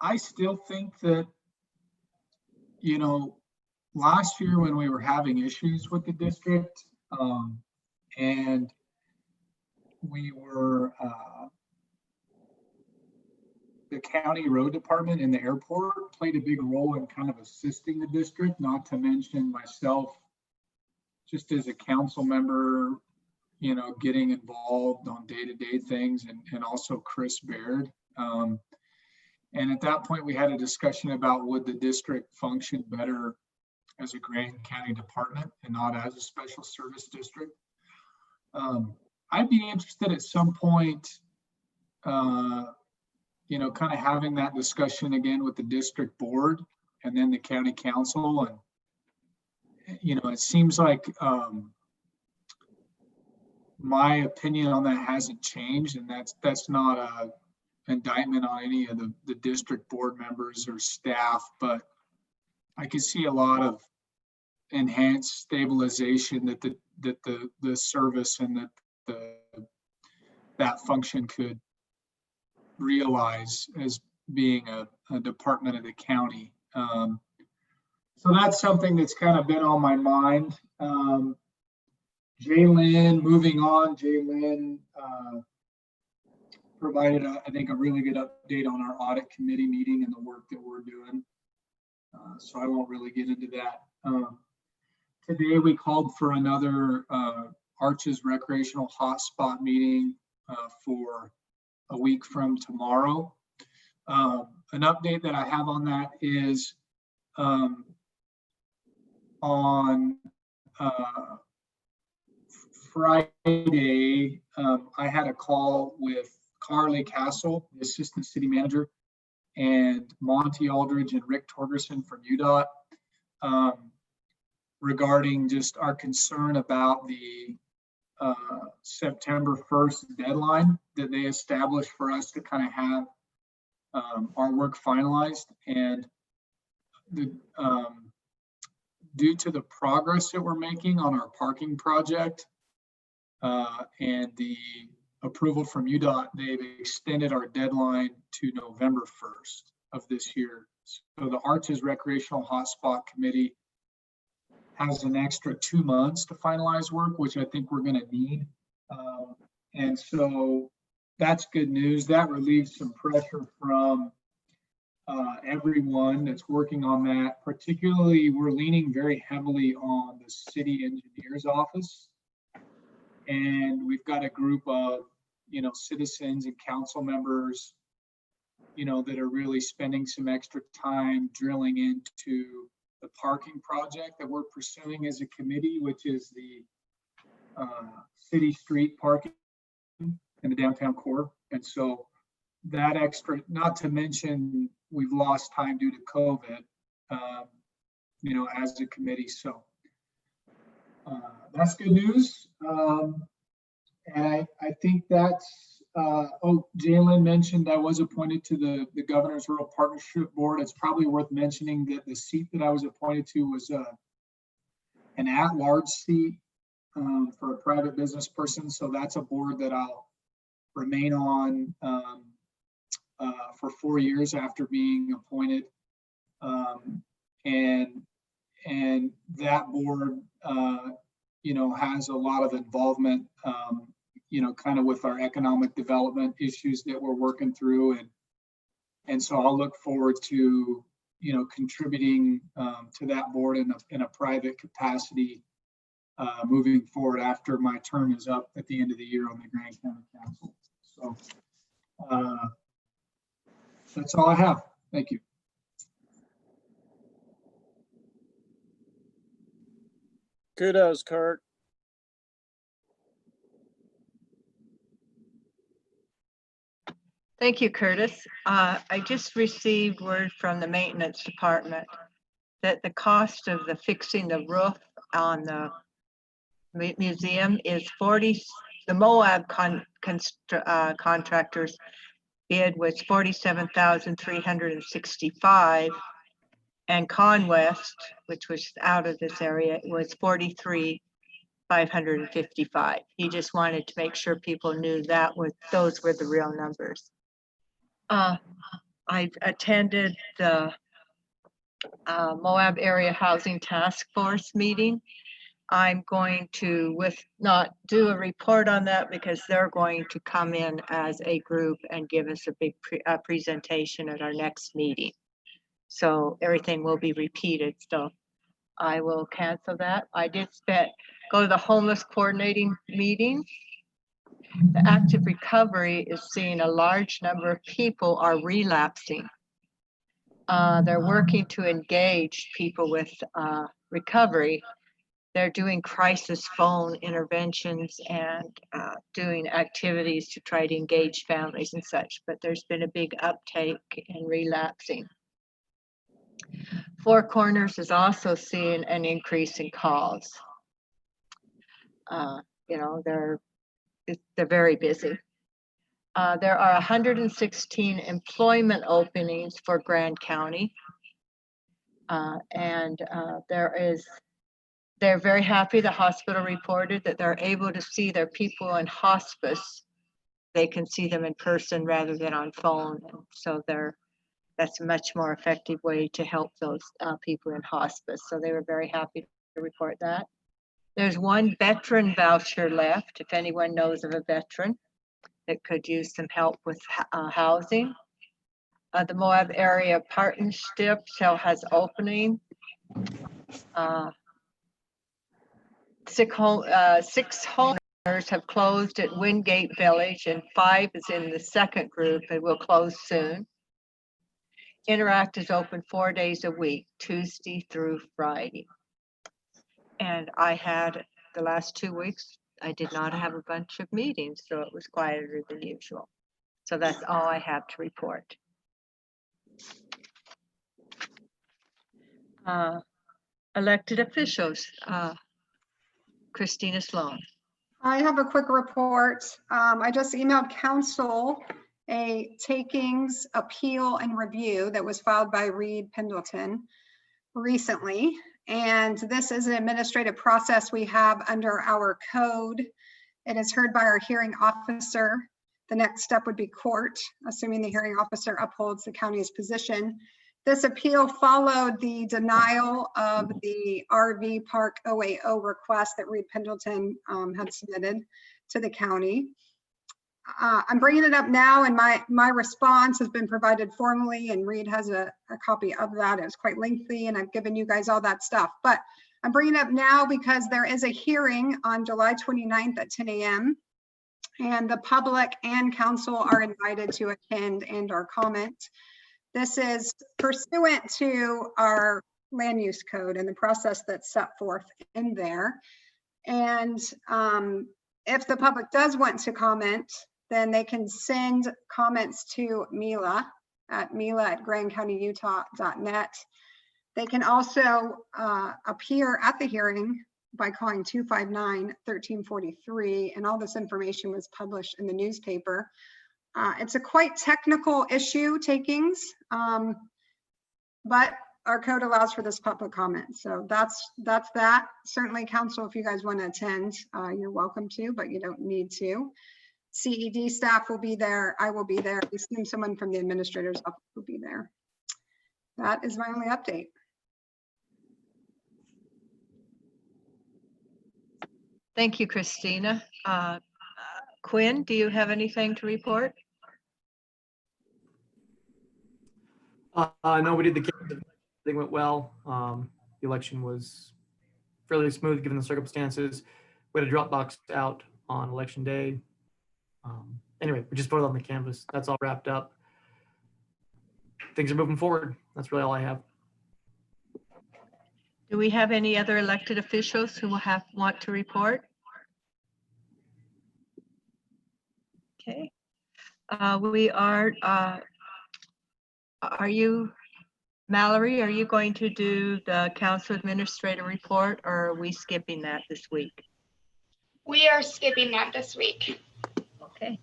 I still think that, last year when we were having issues with the district, and we were, the county road department and the airport played a big role in kind of assisting the district, not to mention myself, just as a council member, getting involved on day-to-day things, and also Chris Baird. And at that point, we had a discussion about would the district function better as a Grant County department and not as a special service district. I'd be interested at some point, kind of having that discussion again with the district board and then the county council. And, it seems like my opinion on that hasn't changed, and that's not a indictment on any of the district board members or staff, but I can see a lot of enhanced stabilization that the service and that function could realize as being a department of the county. So that's something that's kind of been on my mind. Jaylyn, moving on, Jaylyn provided, I think, a really good update on our audit committee meeting and the work that we're doing. So I won't really get into that. Today we called for another Arches Recreational Hotspot meeting for a week from tomorrow. An update that I have on that is on Friday, I had a call with Carly Castle, the assistant city manager, and Monty Aldridge and Rick Torgerson from UDOT regarding just our concern about the September 1st deadline that they established for us to kind of have our work finalized. And due to the progress that we're making on our parking project and the approval from UDOT, they've extended our deadline to November 1st of this year. So the Arches Recreational Hotspot Committee has an extra 2 months to finalize work, which I think we're going to need. And so that's good news. That relieves some pressure from everyone that's working on that. Particularly, we're leaning very heavily on the city engineer's office. And we've got a group of citizens and council members, that are really spending some extra time drilling into the parking project that we're pursuing as a committee, which is the city street parking in the downtown core. And so that extra, not to mention, we've lost time due to COVID, as a committee. So that's good news. And I think that's, Jalen mentioned I was appointed to the Governor's Rural Partnership Board. It's probably worth mentioning that the seat that I was appointed to was an at-large seat for a private business person. So that's a board that I'll remain on for 4 years after being appointed. And that board, has a lot of involvement, kind of with our economic development issues that we're working through. And so I'll look forward to, contributing to that board in a private capacity moving forward after my term is up at the end of the year on the Grand County Council. So that's all I have. Thank you. Kudos, Kurt. Thank you, Curtis. I just received word from the maintenance department that the cost of fixing the roof on the museum is the Moab contractors bid was $47,365, and Conwest, which was out of this area, was $43,555. He just wanted to make sure people knew those were the real numbers. I've attended the Moab Area Housing Task Force meeting. I'm going to not do a report on that because they're going to come in as a group and give us a big presentation at our next meeting. So everything will be repeated. So I will cancel that. I did go to the homeless coordinating meeting. The active recovery is seeing a large number of people are relapsing. They're working to engage people with recovery. They're doing crisis phone interventions and doing activities to try to engage families and such, but there's been a big uptake in relapsing. Four Corners is also seeing an increase in calls. They're very busy. There are 116 employment openings for Grand County. They're very happy. The hospital reported that they're able to see their people in hospice. They can see them in person rather than on phone. And so that's a much more effective way to help those people in hospice. So they were very happy to report that. There's one veteran voucher left, if anyone knows of a veteran that could use some help with housing. The Moab Area Partnership has opening. 6 homeowners have closed at Wingate Village, and 5 is in the second group and will close soon. Interact is open 4 days a week, Tuesday through Friday. And I had the last 2 weeks, I did not have a bunch of meetings, so it was quieter than usual. So that's all I have to report. Elected officials, Christina Sloan. I have a quick report. I just emailed council a takings appeal and review that was filed by Reed Pendleton recently. And this is an administrative process we have under our code. It is heard by our hearing officer. The next step would be court, assuming the hearing officer upholds the county's position. This appeal followed the denial of the RV Park OAO request that Reed Pendleton had submitted to the county. I'm bringing it up now, and my response has been provided formally, and Reed has a copy of that. It was quite lengthy, and I've given you guys all that stuff. But I'm bringing it up now because there is a hearing on July 29th at 10 a.m. And the public and council are invited to attend and or comment. This is pursuant to our land use code and the process that's set forth in there. And if the public does want to comment, then they can send comments to Mila at grandcountyutah.net. They can also appear at the hearing by calling 259-1343, and all this information was published in the newspaper. It's a quite technical issue, takings, but our code allows for this public comment. So that's that. Certainly, council, if you guys want to attend, you're welcome to, but you don't need to. CED staff will be there. I will be there. I assume someone from the administrator's office will be there. That is my only update. Thank you, Christina. Quinn, do you have anything to report? No, we did the canvass. Everything went well. The election was fairly smooth given the circumstances. We had a drop box out on election day. Anyway, we just voted on the canvas. That's all wrapped up. Things are moving forward. That's really all I have. Do we have any other elected officials who will want to report? Okay. Are you, Mallory, are you going to do the council administrator report, or are we skipping that this week? We are skipping that this week. Okay.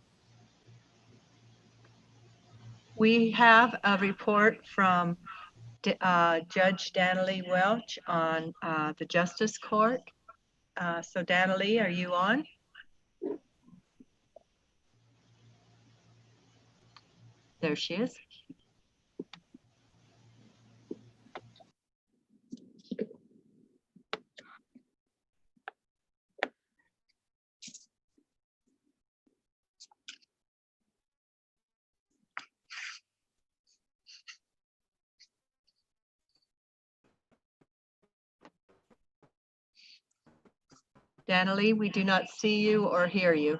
We have a report from Judge Danilee Welch on the Justice Court. So Danilee, are you on? There she is. Danilee, we do not see you or hear you.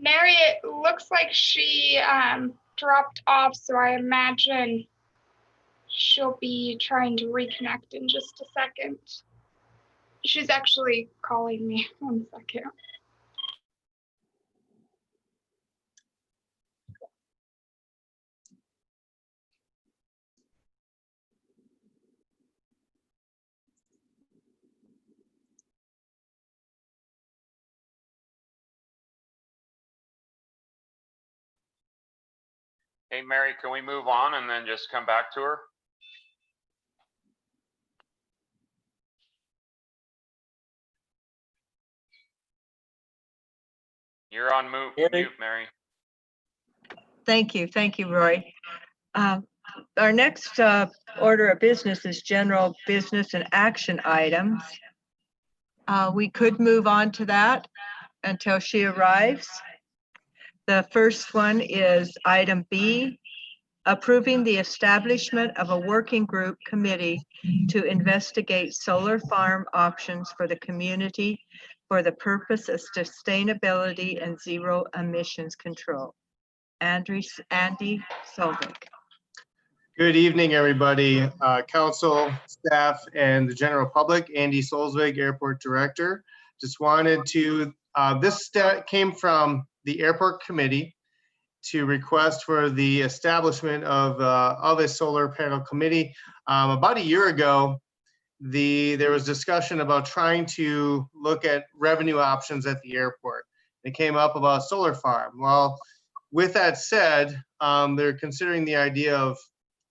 Mary, it looks like she dropped off, so I imagine she'll be trying to reconnect in just a second. She's actually calling me. 1 second. Hey, Mary, can we move on and then just come back to her? You're on mute, Mary. Thank you, Roy. Our next order of business is general business and action items. We could move on to that until she arrives. The first one is item B, approving the establishment of a working group committee to investigate solar farm options for the community for the purpose of sustainability and zero emissions control. Andy Solvik. Good evening, everybody. Council, staff, and the general public. Andy Solzwig, Airport Director. Just wanted to, this came from the Airport Committee to request for the establishment of a solar panel committee. About a year ago, there was discussion about trying to look at revenue options at the airport. It came up about solar farm. Well, with that said, they're considering the idea of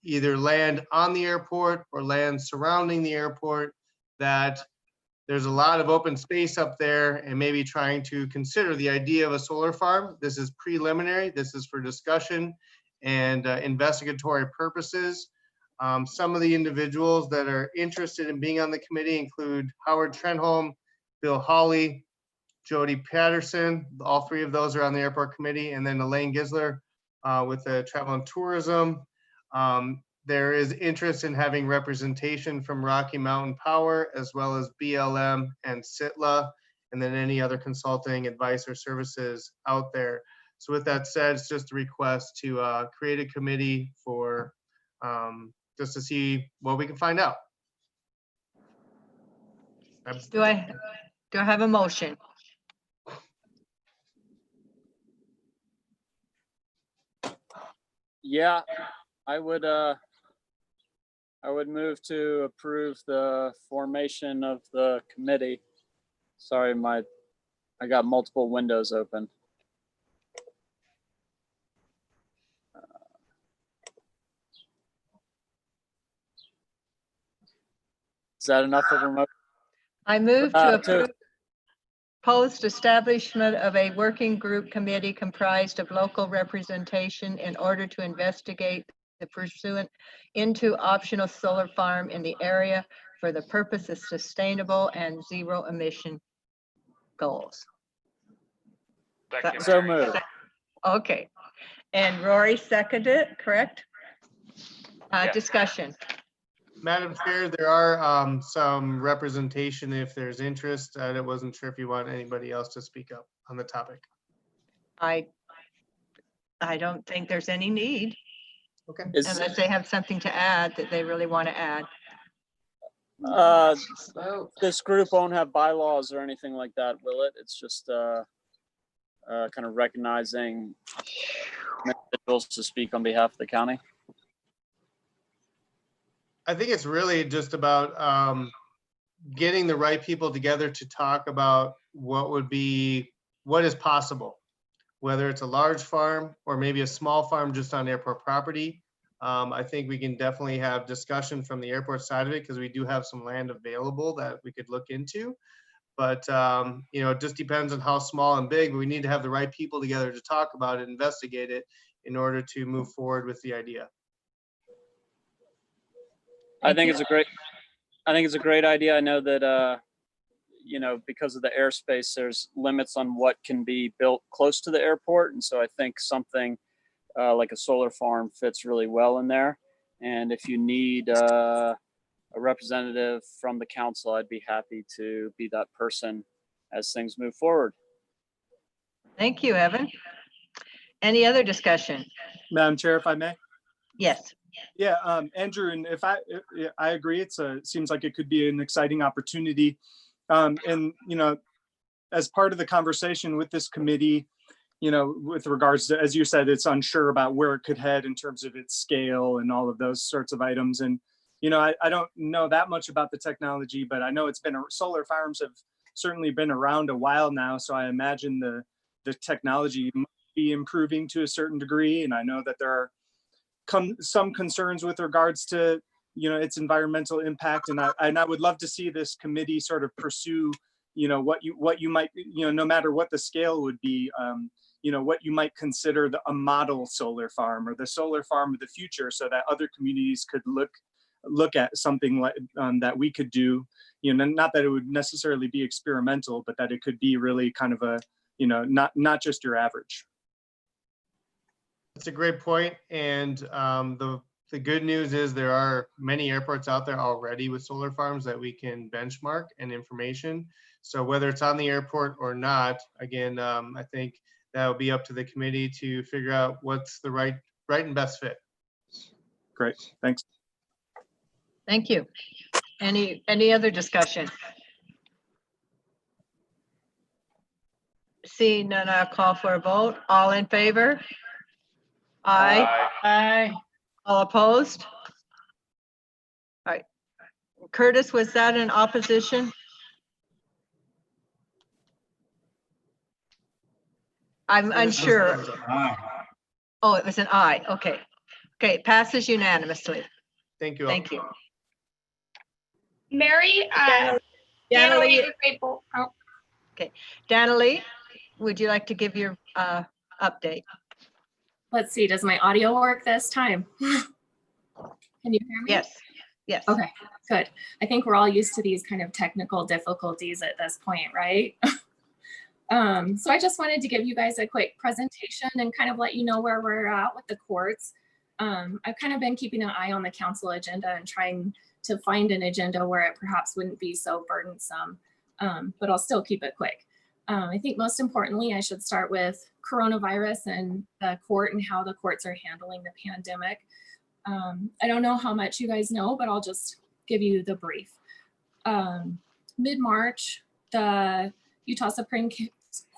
either land on the airport or land surrounding the airport, that there's a lot of open space up there, and maybe trying to consider the idea of a solar farm. This is preliminary, this is for discussion, and investigatory purposes. Some of the individuals that are interested in being on the committee include Howard Trenholm, Bill Hawley, Jody Patterson. All three of those are on the airport committee, and then Elaine Gisler with the travel and tourism. There is interest in having representation from Rocky Mountain Power, as well as BLM and SITLA, and then any other consulting advice or services out there. So with that said, it's just a request to create a committee for just to see what we can find out. Do I have a motion? Yeah, I would move to approve the formation of the committee. Sorry, I got multiple windows open. Is that enough of a motion? I move to approve proposed establishment of a working group committee comprised of local representation in order to investigate the pursuant into optional solar farm in the area for the purpose of sustainable and zero emission goals. Second, So Mary. moved. Okay, and Rory seconded it, correct? Yes. Discussion. Madam Chair, there are some representation if there's interest. I wasn't sure if you want anybody else to speak up on the topic. I don't think there's any need Okay. unless they have something to add that they really want to add. This group won't have bylaws or anything like that, will it? It's just kind of recognizing individuals to speak on behalf of the county. I think it's really just about getting the right people together to talk about what is possible, whether it's a large farm or maybe a small farm just on airport property. I think we can definitely have discussion from the airport side of it because we do have some land available that we could look into. But it just depends on how small and big. We need to have the right people together to talk about it, investigate it in order to move forward with the idea. I think it's a great idea. I know that because of the airspace, there's limits on what can be built close to the airport, and so I think something like a solar farm fits really well in there. And if you need a representative from the council, I'd be happy to be that person as things move forward. Thank you, Evan. Any other discussion? Madam Chair, if I may. Yes. Yeah, Andrew, and if I agree, it seems like it could be an exciting opportunity. And, as part of the conversation with this committee, with regards to, as you said, it's unsure about where it could head in terms of its scale and all of those sorts of items. And, I don't know that much about the technology, but I know solar farms have certainly been around a while now. So I imagine the technology might be improving to a certain degree. And I know that there are some concerns with regards to its environmental impact, and I would love to see this committee sort of pursue what you might no matter what the scale would be, what you might consider a model solar farm or the solar farm of the future, so that other communities could look at something like that we could do, not that it would necessarily be experimental, but that it could be really kind of a not just your average. That's a great point. And the good news is there are many airports out there already with solar farms that we can benchmark and information. So whether it's on the airport or not, again, I think that will be up to the committee to figure out what's the right and best fit. Great, thanks. Thank you. Any other discussion? Seeing none, I'll call for a vote. All in favor? Aye. Aye. All opposed? All right. Curtis, was that in opposition? I'm unsure. Oh, it was an aye. Okay. Okay, it passes unanimously. Thank you all. Thank you. Mary, Danilee, is able. Oh. okay. Danilee, would you like to give your update? let's see, does my audio work this time? Can you hear me? Yes, yes. Okay, good. I think we're all used to these kind of technical difficulties at this point, right? So I just wanted to give you guys a quick presentation and kind of let you know where we're at with the courts. I've kind of been keeping an eye on the council agenda and trying to find an agenda where it perhaps wouldn't be so burdensome, but I'll still keep it quick. I think most importantly, I should start with coronavirus and the court and how the courts are handling the pandemic. I don't know how much you guys know, but I'll just give you the brief. Mid-March, the Utah Supreme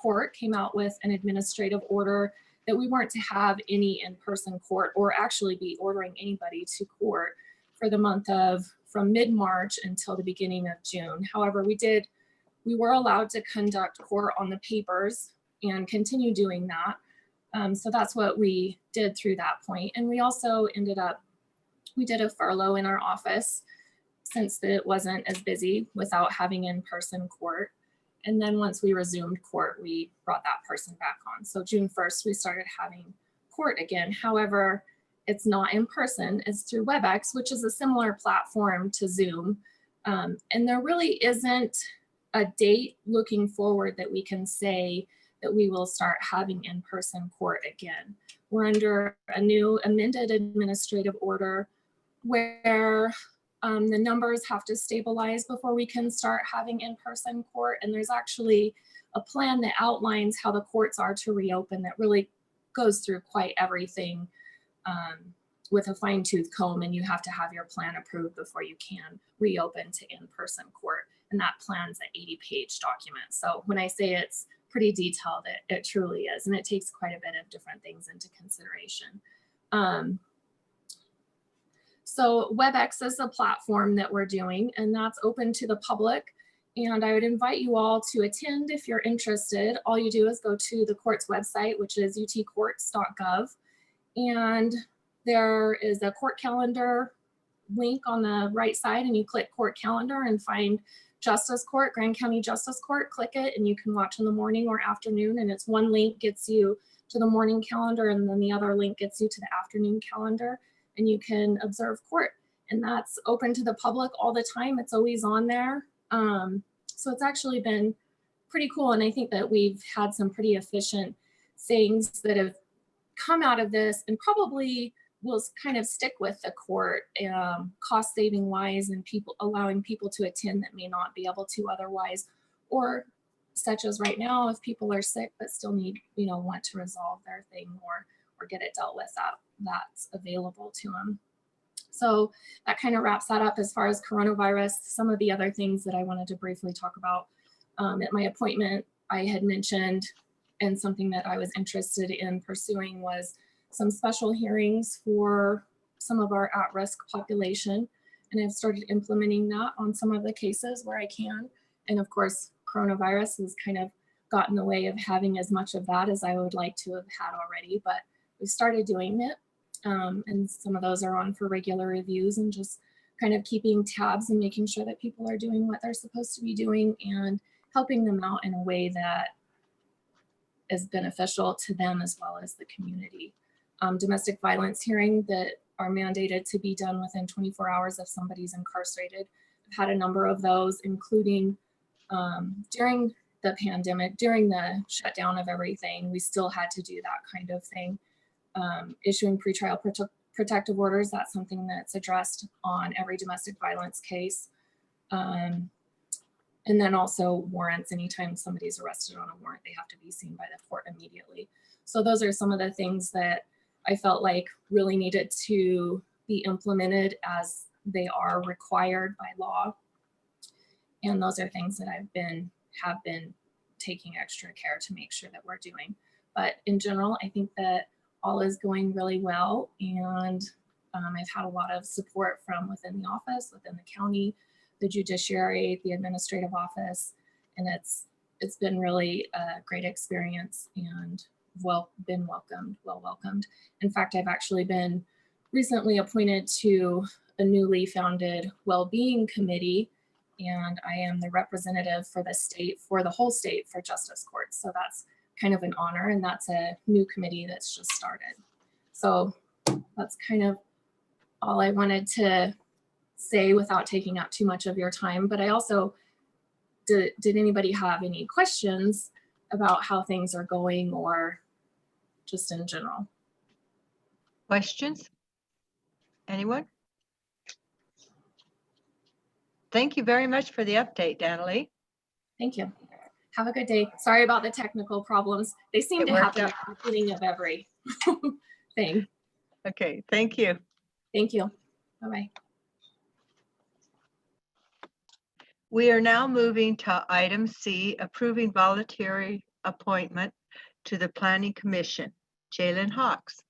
Court came out with an administrative order that we weren't to have any in-person court or actually be ordering anybody to court for the month of from mid-March until the beginning of June. However, we were allowed to conduct court on the papers and continue doing that. So that's what we did through that point. And we also we did a furlough in our office since it wasn't as busy without having in-person court. And then once we resumed court, we brought that person back on. So June 1st, we started having court again. However, it's not in person, it's through WebEx, which is a similar platform to Zoom. And there really isn't a date looking forward that we can say that we will start having in-person court again. We're under a new amended administrative order where the numbers have to stabilize before we can start having in-person court. And there's actually a plan that outlines how the courts are to reopen that really goes through quite everything with a fine-tooth comb, and you have to have your plan approved before you can reopen to in-person court. And that plan's an 80-page document. So when I say it's pretty detailed, it truly is. And it takes quite a bit of different things into consideration. So WebEx is a platform that we're doing, and that's open to the public. And I would invite you all to attend if you're interested. All you do is go to the court's website, which is utcourts.gov. And there is a court calendar link on the right side, and you click court calendar and find Justice Court, Grand County Justice Court. Click it and you can watch in the morning or afternoon. And it's one link gets you to the morning calendar, and then the other link gets you to the afternoon calendar. And you can observe court, and that's open to the public all the time. It's always on there. So it's actually been pretty cool. And I think that we've had some pretty efficient things that have come out of this and probably will kind of stick with the court, cost saving wise, and allowing people to attend that may not be able to otherwise, or such as right now, if people are sick but still need, want to resolve their thing or get it dealt with, that's available to them. So that kind of wraps that up as far as coronavirus. Some of the other things that I wanted to briefly talk about at my appointment, I had mentioned, and something that I was interested in pursuing was some special hearings for some of our at-risk population. And I've started implementing that on some of the cases where I can. And of course, coronavirus has kind of gotten in the way of having as much of that as I would like to have had already, but we started doing it. And some of those are on for regular reviews and just kind of keeping tabs and making sure that people are doing what they're supposed to be doing and helping them out in a way that is beneficial to them as well as the community. Domestic violence hearing that are mandated to be done within 24 hours if somebody's incarcerated. I've had a number of those, including during the pandemic, during the shutdown of everything, we still had to do that kind of thing. Issuing pretrial protective orders, that's something that's addressed on every domestic violence case. And then also warrants, anytime somebody's arrested on a warrant, they have to be seen by the court immediately. So those are some of the things that I felt like really needed to be implemented as they are required by law. And those are things that have been taking extra care to make sure that we're doing. But in general, I think that all is going really well. And I've had a lot of support from within the office, within the county, the judiciary, the administrative office. And it's been really a great experience and well welcomed. In fact, I've actually been recently appointed to a newly founded well-being committee, and I am the representative for the state, for the whole state for justice courts. So that's kind of an honor, and that's a new committee that's just started. So that's kind of all I wanted to say without taking up too much of your time. But I also, did anybody have any questions about how things are going or just in general? Questions? Anyone? Thank you very much for the update, Danilee. Thank you. Have a good day. Sorry about the technical problems. They seem It to worked happen out. at the beginning of every thing. Okay, thank you. Thank you. Bye-bye. We are now moving to item C, approving voluntary appointment to the Planning Commission. Jalen Hawks.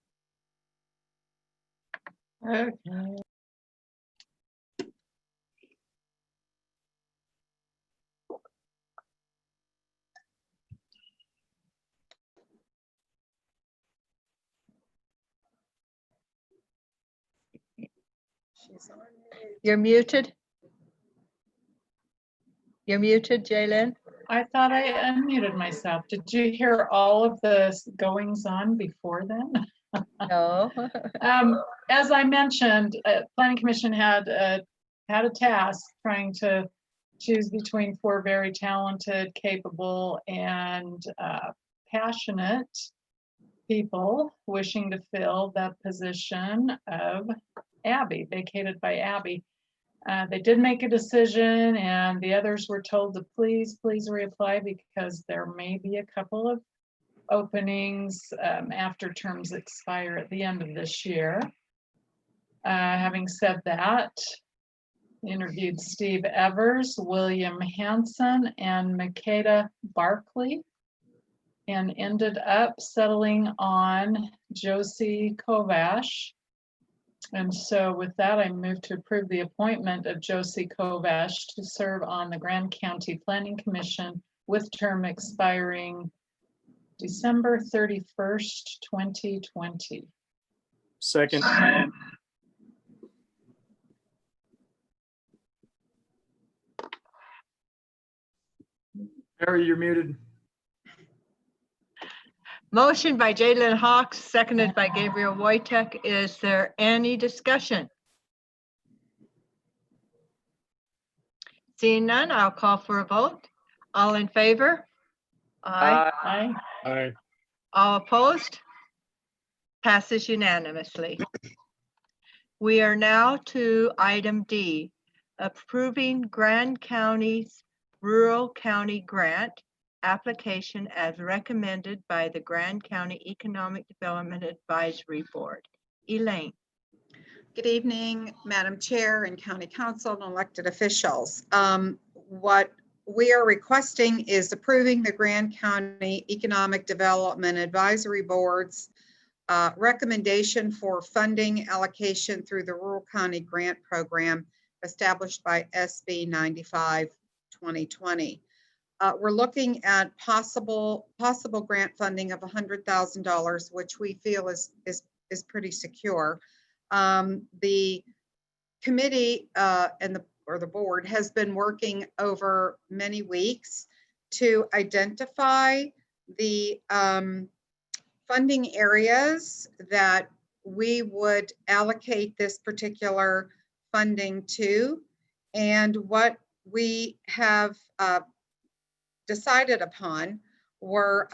Okay. You're muted. You're muted, Jalen. I thought I unmuted myself. Did you hear all of the goings on before then? No. As I mentioned, Planning Commission had a task trying to choose between 4 very talented, capable, and passionate people wishing to fill the position of Abby, vacated by Abby. They did make a decision, and the others were told to please reapply because there may be a couple of openings after terms expire at the end of this year. Having said that, interviewed Steve Evers, William Hansen, and Makeda Barkley, and ended up settling on Josie Kovash. And so with that, I move to approve the appointment of Josie Kovash to serve on the Grand County Planning Commission with term expiring December 31st, 2020. Second. Barry, you're muted. Motion by Jalen Hawks, seconded by Gabriel Wojtek. Is there any discussion? Seeing none, I'll call for a vote. All in favor? Aye. Aye. Aye. All opposed? Passes unanimously. We are now to item D, approving Grand County's Rural County Grant application as recommended by the Grand County Economic Development Advisory Board. Elaine. Good evening, Madam Chair and County Council and elected officials. What we are requesting is approving the Grand County Economic Development Advisory Board's recommendation for funding allocation through the Rural County Grant Program established by SB 95/2020. We're looking at possible grant funding of $100,000, which we feel is pretty secure. The committee and the board has been working over many weeks to identify the funding areas that we would allocate this particular funding to. And what we have decided upon were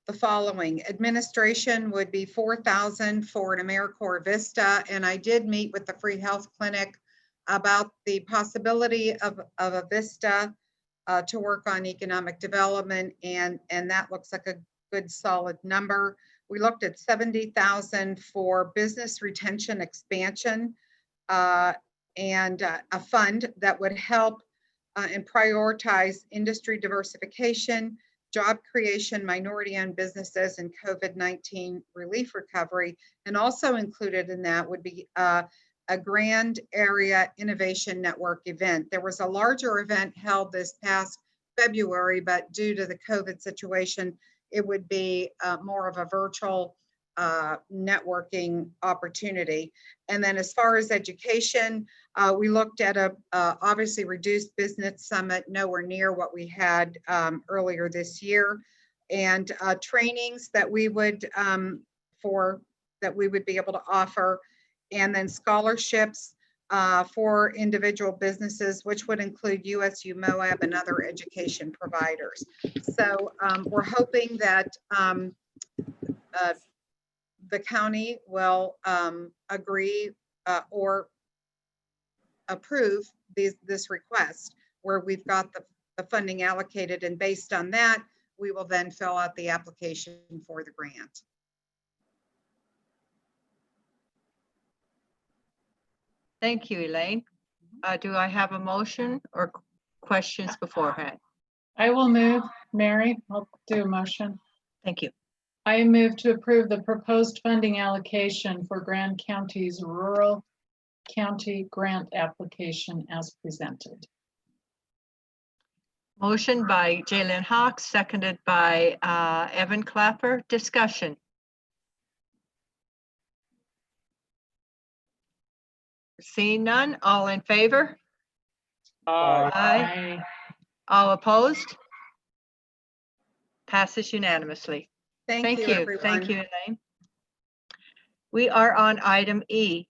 the following. Administration would be $4,000 for an AmeriCorps Vista, and I did meet with the Free Health Clinic about the possibility of a Vista to work on economic development, and that looks like a good solid number. We looked at $70,000 for business retention expansion and a fund that would help and prioritize industry diversification, job creation, minority-owned businesses, and COVID-19 relief recovery. And also included in that would be a Grand Area Innovation Network event. There was a larger event held this past February, but due to the COVID situation, it would be more of a virtual networking opportunity. And then as far as education, we looked at a obviously reduced business summit, nowhere near what we had earlier this year, and trainings that we would for that we would be able to offer. And then scholarships for individual businesses, which would include USU Moab and other education providers. So we're hoping that the county will agree or approve this request where we've got the funding allocated, and based on that, we will then fill out the application for the grant. Thank you, Elaine. Do I have a motion or questions beforehand? I will move, Mary, I'll do a motion. Thank you. I move to approve the proposed funding allocation for Grand County's Rural County Grant application as presented. Motion by Jalen Hawks, seconded by Evan Clapper. Discussion. Seeing none, all in favor? Aye. All opposed? Passes unanimously. Thank you, everyone. Thank you, Elaine. We are on item E,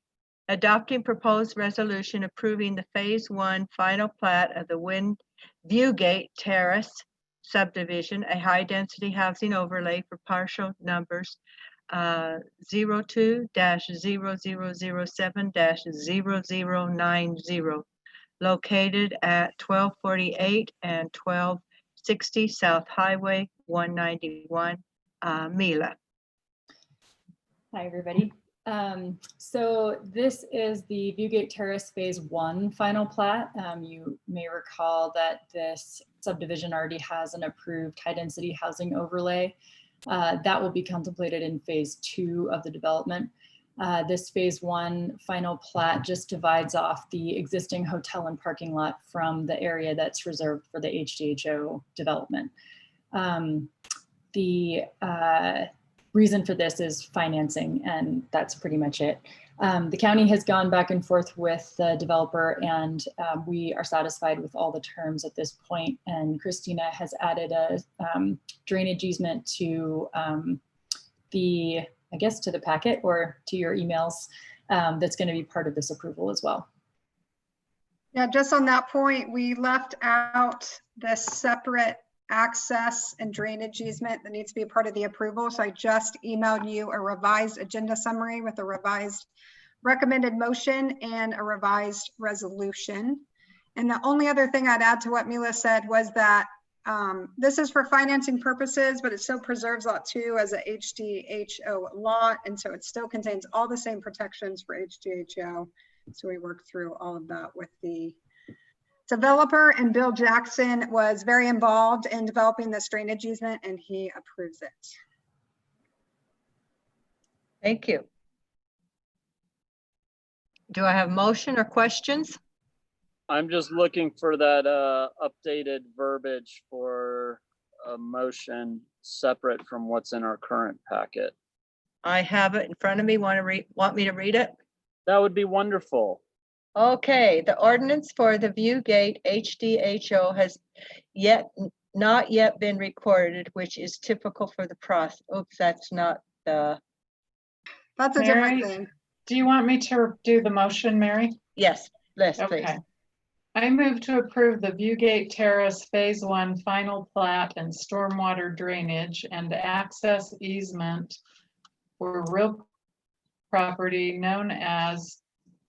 adopting proposed resolution approving the Phase 1 final plat of the Viewgate Terrace subdivision, a high-density housing overlay for partial numbers 02-0007-0090, located at 1248 and 1260 South Highway 191, Mila. Hi, everybody. So this is the Viewgate Terrace Phase 1 final plat. You may recall that this subdivision already has an approved high-density housing overlay. That will be contemplated in Phase 2 of the development. This Phase 1 final plat just divides off the existing hotel and parking lot from the area that's reserved for the HDHO development. The reason for this is financing, and that's pretty much it. The county has gone back and forth with the developer, and we are satisfied with all the terms at this point. And Christina has added a drainage easement to to the packet or to your emails that's going to be part of this approval as well. Yeah, just on that point, we left out the separate access and drainage easement that needs to be a part of the approval. So I just emailed you a revised agenda summary with a revised recommended motion and a revised resolution. And the only other thing I'd add to what Mila said was that this is for financing purposes, but it still preserves lot 2 as a HDHO lot. And so it still contains all the same protections for HDHO. So we worked through all of that with the developer, and Bill Jackson was very involved in developing this drainage easement, and he approves it. Thank you. Do I have motion or questions? I'm just looking for that updated verbiage for a motion separate from what's in our current packet. I have it in front of me. Want me to read it? That would be wonderful. Okay, the ordinance for the Viewgate HDHO has not yet been recorded, which is typical for the process. Oops, that's not the. That's a Mary, different thing. Do you want me to do the motion, Mary? Yes, please. Okay. I move to approve the Viewgate Terrace Phase 1 final plat and stormwater drainage and access easement for real property known as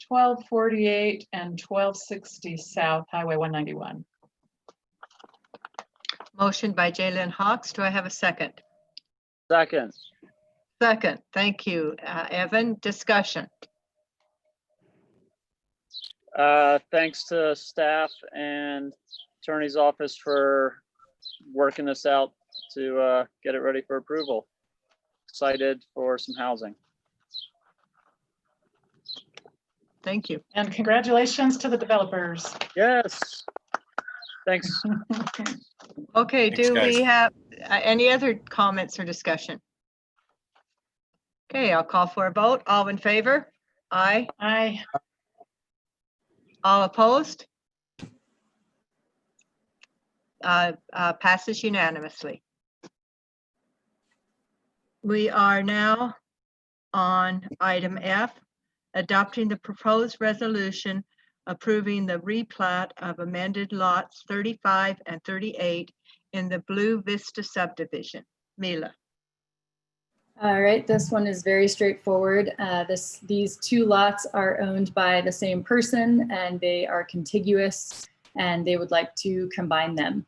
1248 and 1260 South Highway 191. Motion by Jalen Hawks. Do I have a second? Second. Second. Thank you, Evan. Discussion. Thanks to staff and attorney's office for working this out to get it ready for approval. Excited for some housing. Thank you. And congratulations to the developers. Yes. Thanks. Okay, Thanks, do we guys. have any other comments or discussion? Okay, I'll call for a vote. All in favor? Aye. Aye. All opposed? Passes unanimously. We are now on item F, adopting the proposed resolution approving the replat of amended lots 35 and 38 in the Blue Vista subdivision. Mila. All right, this one is very straightforward. These two lots are owned by the same person and they are contiguous and they would like to combine them.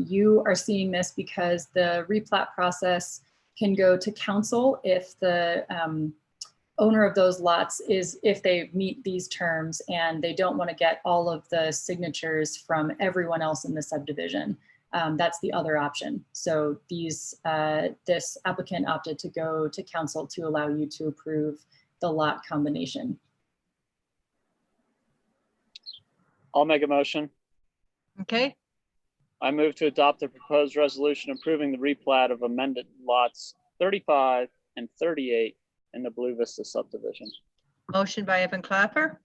You are seeing this because the replat process can go to council if the owner of those lots if they meet these terms and they don't want to get all of the signatures from everyone else in the subdivision. That's the other option. So this applicant opted to go to council to allow you to approve the lot combination. I'll make a motion. Okay, I move to adopt the proposed resolution approving the replat of amended lots 35 and 38 in the Blue Vista subdivision. motion by Evan Clapper.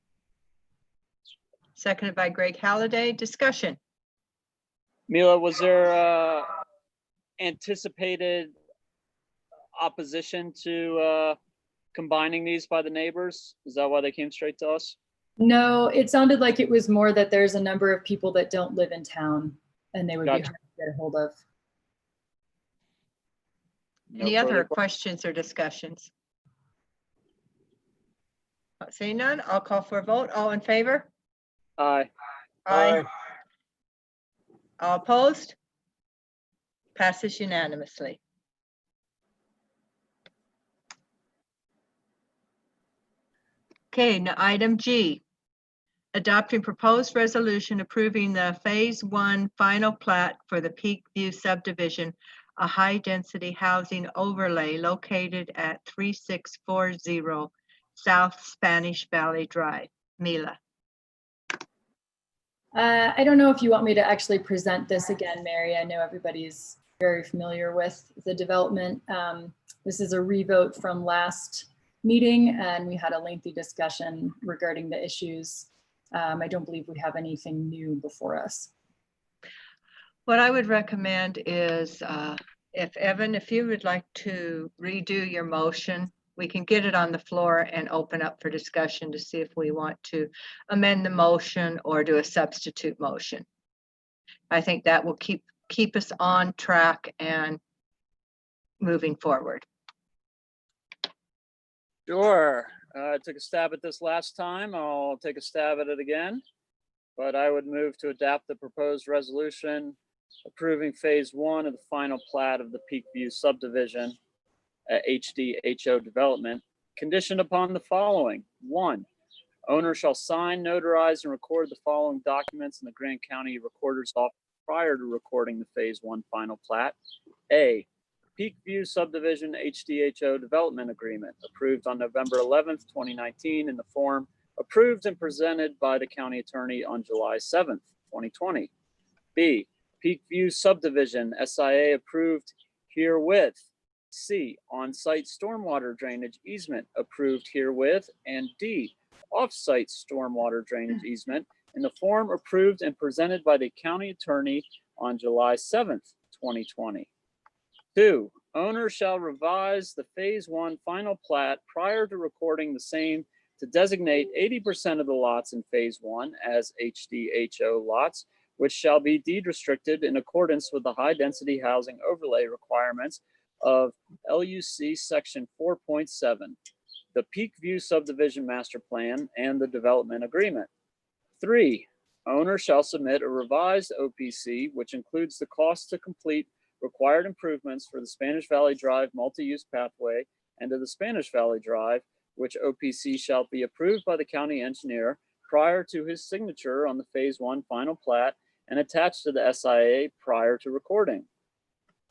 Seconded by Greg Halliday. Discussion. Mila, was there anticipated opposition to combining these by the neighbors? Is that why they came straight to us? No, it sounded like it was more that there's a number of people that don't live in town and they would be hard to get a hold of. Any other questions or discussions? Seeing none, I'll call for a vote. All in favor? Aye. Aye. All opposed? Passes unanimously. Okay, now item G, adopting proposed resolution approving the Phase 1 final plat for the Peak View subdivision, a high-density housing overlay located at 3640 South Spanish Valley Drive. Mila. I don't know if you want me to actually present this again, Mary. I know everybody's very familiar with the development. This is a revote from last meeting and we had a lengthy discussion regarding the issues. I don't believe we have anything new before us. What I would recommend is if Evan, if you would like to redo your motion, we can get it on the floor and open up for discussion to see if we want to amend the motion or do a substitute motion. I think that will keep us on track and moving forward. Sure. I took a stab at this last time. I'll take a stab at it again. But I would move to adopt the proposed resolution approving Phase 1 of the final plat of the Peak View subdivision at HDHO development, conditioned upon the following. 1, owner shall sign, notarize, and record the following documents in the Grant County Recorder's Office prior to recording the Phase 1 final plat. A, Peak View Subdivision HDHO Development Agreement, approved on November 11th, 2019 in the form approved and presented by the County Attorney on July 7th, 2020. B, Peak View Subdivision SIA approved herewith. C, on-site stormwater drainage easement approved herewith. And D, off-site stormwater drainage easement in the form approved and presented by the County Attorney on July 7th, 2020. 2, owner shall revise the Phase 1 final plat prior to recording the same to designate 80% of the lots in Phase 1 as HDHO lots, which shall be deed restricted in accordance with the high-density housing overlay requirements of LUC Section 4.7, the Peak View Subdivision Master Plan, and the Development Agreement. 3, owner shall submit a revised OPC, which includes the cost to complete required improvements for the Spanish Valley Drive multi-use pathway and to the Spanish Valley Drive, which OPC shall be approved by the county engineer prior to his signature on the Phase 1 final plat and attached to the SIA prior to recording.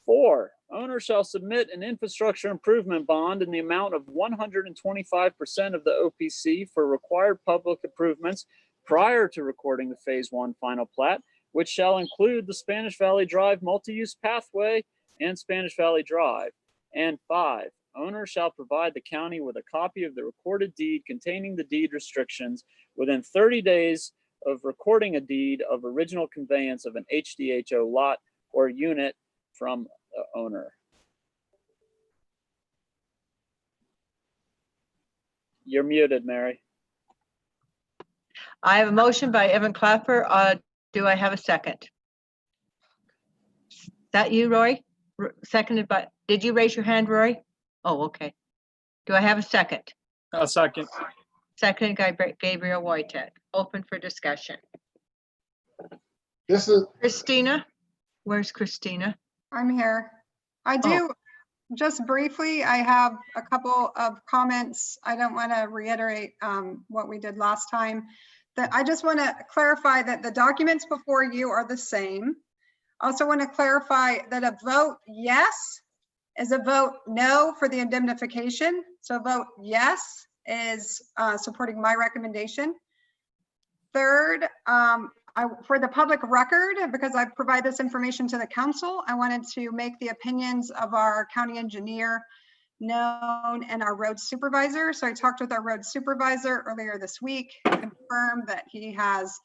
4, owner shall submit an infrastructure improvement bond in the amount of 125% of the OPC for required public improvements prior to recording the Phase 1 final plat, which shall include the Spanish Valley Drive multi-use pathway and Spanish Valley Drive. And 5, owner shall provide the county with a copy of the recorded deed containing the deed restrictions within 30 days of recording a deed of original conveyance of an HDHO lot or unit from the owner. You're muted, Mary. I have a motion by Evan Clapper. Do I have a second? Is that you, Roy? Seconded by, did you raise your hand, Roy? Oh, okay. Do I have a second? A second. Second, Gabriel Wojtek. Open for discussion. This is Christina? Where's Christina? I'm here. I do, just briefly, I have a couple of comments. I don't want to reiterate what we did last time. I just want to clarify that the documents before you are the same. Also want to clarify that a vote yes is a vote no for the indemnification. So a vote yes is supporting my recommendation. Third, for the public record, because I provide this information to the council, I wanted to make the opinions of our county engineer known and our road supervisor. So I talked with our road supervisor earlier this week, confirmed that he has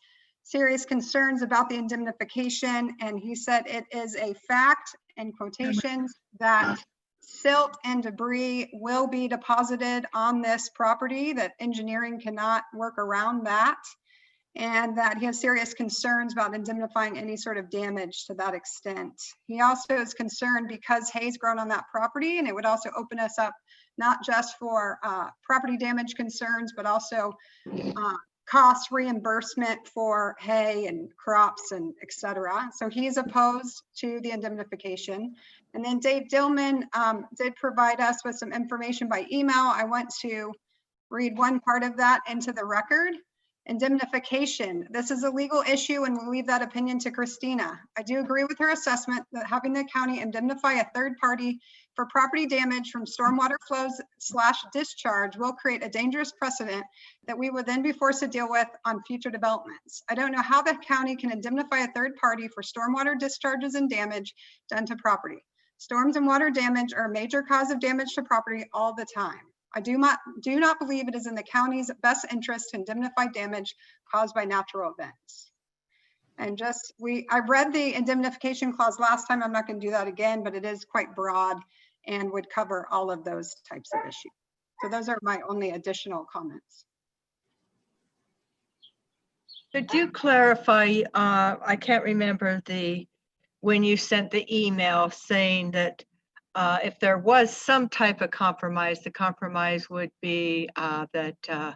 serious concerns about the indemnification, and he said it is a fact, in quotations, that silt and debris will be deposited on this property, that engineering cannot work around that, and that he has serious concerns about indemnifying any sort of damage to that extent. He also is concerned because hay's grown on that property, and it would also open us up not just for property damage concerns, but also cost reimbursement for hay and crops and et cetera. So he's opposed to the indemnification. And then Dave Dillman did provide us with some information by email. I want to read one part of that into the record. Indemnification. This is a legal issue, and we'll leave that opinion to Christina. I do agree with her assessment that having the county indemnify a third party for property damage from stormwater flows / discharge will create a dangerous precedent that we would then be forced to deal with on future developments. I don't know how the county can indemnify a third party for stormwater discharges and damage done to property. Storms and water damage are a major cause of damage to property all the time. I do not believe it is in the county's best interest to indemnify damage caused by natural events. And I read the indemnification clause last time. I'm not going to do that again, but it is quite broad and would cover all of those types of issues. So those are my only additional comments. Could you clarify, I can't remember when you sent the email saying that if there was some type of compromise, the compromise would be that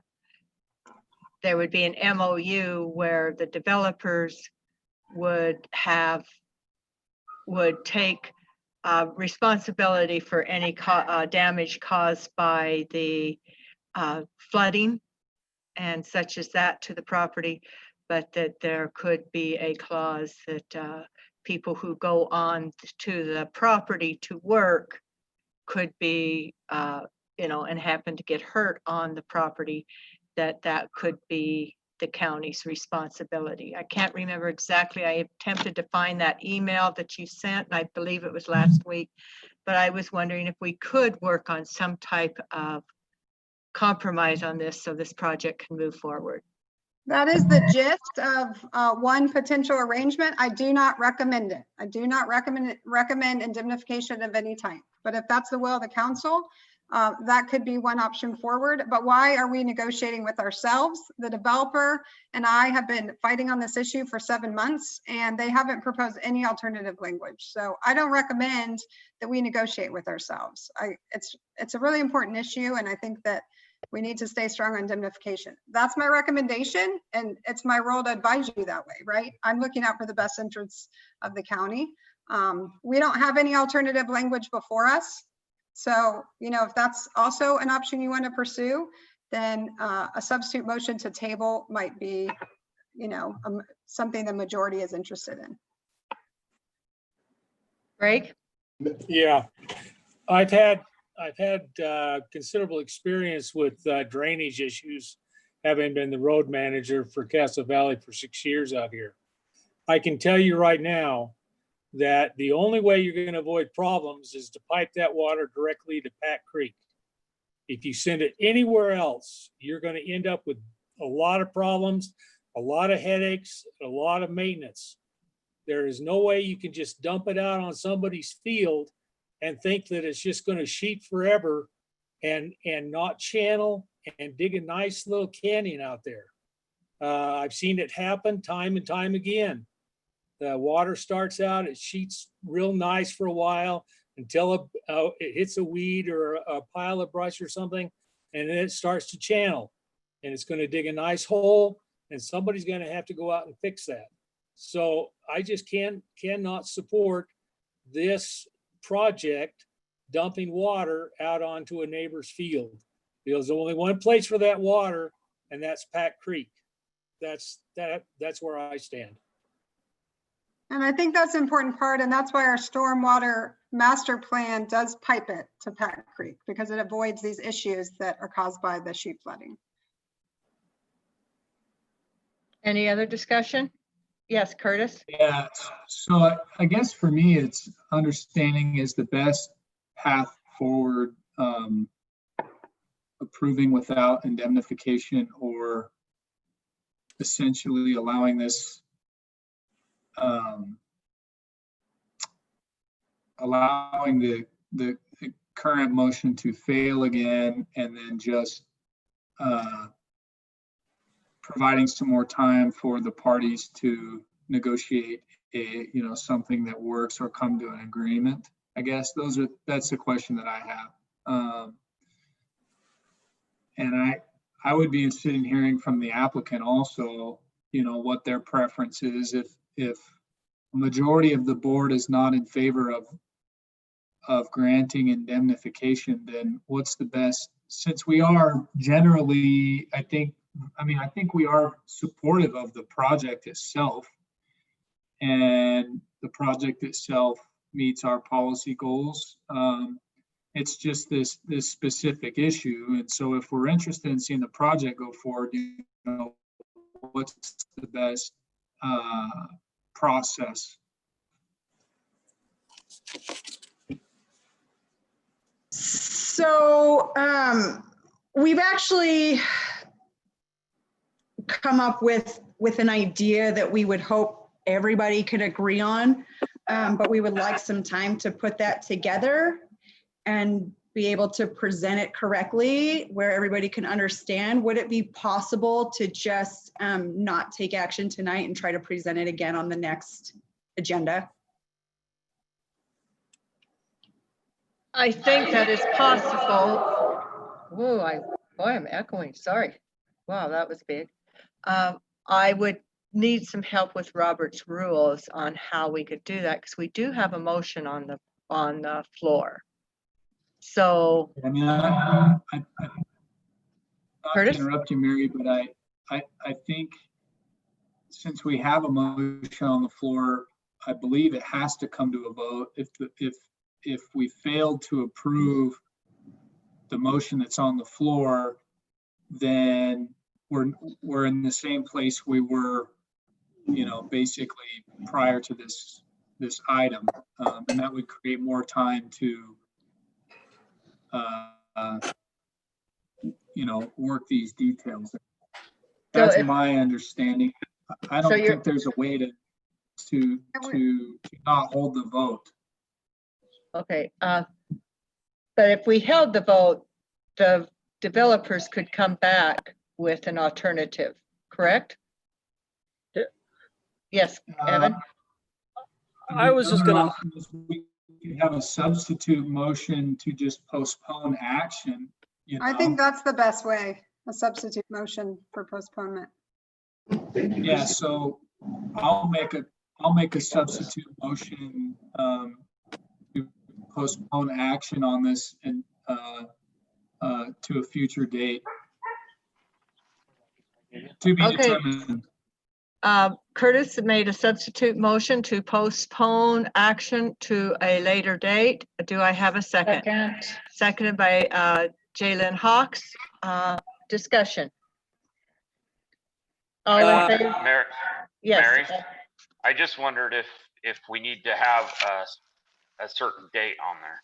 there would be an MOU where the developers would take responsibility for any damage caused by the flooding and such as that to the property, but that there could be a clause that people who go on to the property to work could be, and happen to get hurt on the property, that could be the county's responsibility. I can't remember exactly. I attempted to find that email that you sent, and I believe it was last week, but I was wondering if we could work on some type of compromise on this so this project can move forward. That is the gist of one potential arrangement. I do not recommend it. I do not recommend indemnification of any type. But if that's the will of the council, that could be one option forward. But why are we negotiating with ourselves? The developer and I have been fighting on this issue for 7 months, and they haven't proposed any alternative language. So I don't recommend that we negotiate with ourselves. It's a really important issue, and I think that we need to stay strong on indemnification. That's my recommendation, and it's my role to advise you that way, right? I'm looking out for the best interests of the county. We don't have any alternative language before us. So, if that's also an option you want to pursue, then a substitute motion to table might be, something the majority is interested in. Greg? Yeah, I've had considerable experience with drainage issues, having been the road manager for Castle Valley for 6 years out here. I can tell you right now that the only way you're going to avoid problems is to pipe that water directly to Pat Creek. If you send it anywhere else, you're going to end up with a lot of problems, a lot of headaches, a lot of maintenance. There is no way you can just dump it out on somebody's field and think that it's just going to sheet forever and not channel and dig a nice little canyon out there. I've seen it happen time and time again. The water starts out, it sheets real nice for a while until it hits a weed or a pile of brush or something, and then it starts to channel. And it's going to dig a nice hole, and somebody's going to have to go out and fix that. So I just cannot support this project dumping water out onto a neighbor's field. There's only one place for that water, and that's Pack Creek. That's where I stand. And I think that's an important part, and that's why our stormwater master plan does pipe it to Pack Creek, because it avoids these issues that are caused by the sheet flooding. Any other discussion? Yes, Curtis? Yeah, so I guess for me, it's understanding is the best path forward, approving without indemnification, or essentially allowing this, allowing the current motion to fail again, and then just providing some more time for the parties to negotiate something that works or come to an agreement. I guess that's the question that I have. And I would be interested in hearing from the applicant also, what their preference is. If a majority of the board is not in favor of granting indemnification, then what's the best, since we are generally, I think we are supportive of the project itself, and the project itself meets our policy goals. It's just this specific issue. And so if we're interested in seeing the project go forward, what's the best process? So we've actually come up with an idea that we would hope everybody could agree on, but we would like some time to put that together and be able to present it correctly where everybody can understand. Would it be possible to just not take action tonight and try to present it again on the next agenda? I think that is possible. Whoa, boy, I'm echoing, sorry. Wow, that was big. I would need some help with Robert's rules on how we could do that, because we do have a motion on the floor. So. I mean, not Curtis? to interrupt you, Mary, but I think since we have a motion on the floor, I believe it has to come to a vote. If we fail to approve the motion that's on the floor, then we're in the same place we were, basically prior to this item, and that would create more time to work these details. That's my understanding. I don't think there's a way to not hold the vote. Okay, but if we held the vote, the developers could come back with an alternative, correct? Yes, Evan? I was just gonna. We could have a substitute motion to just postpone action. I think that's the best way, a substitute motion for postponement. Yeah, so I'll make a substitute motion to postpone action on this and to a future date. To be determined. Curtis made a substitute motion to postpone action to a later date. Do I have a second? Second. Seconded by Jalen Hawks. Discussion. All in favor? Mary, Yes. Mary, I just wondered if we need to have a certain date on there.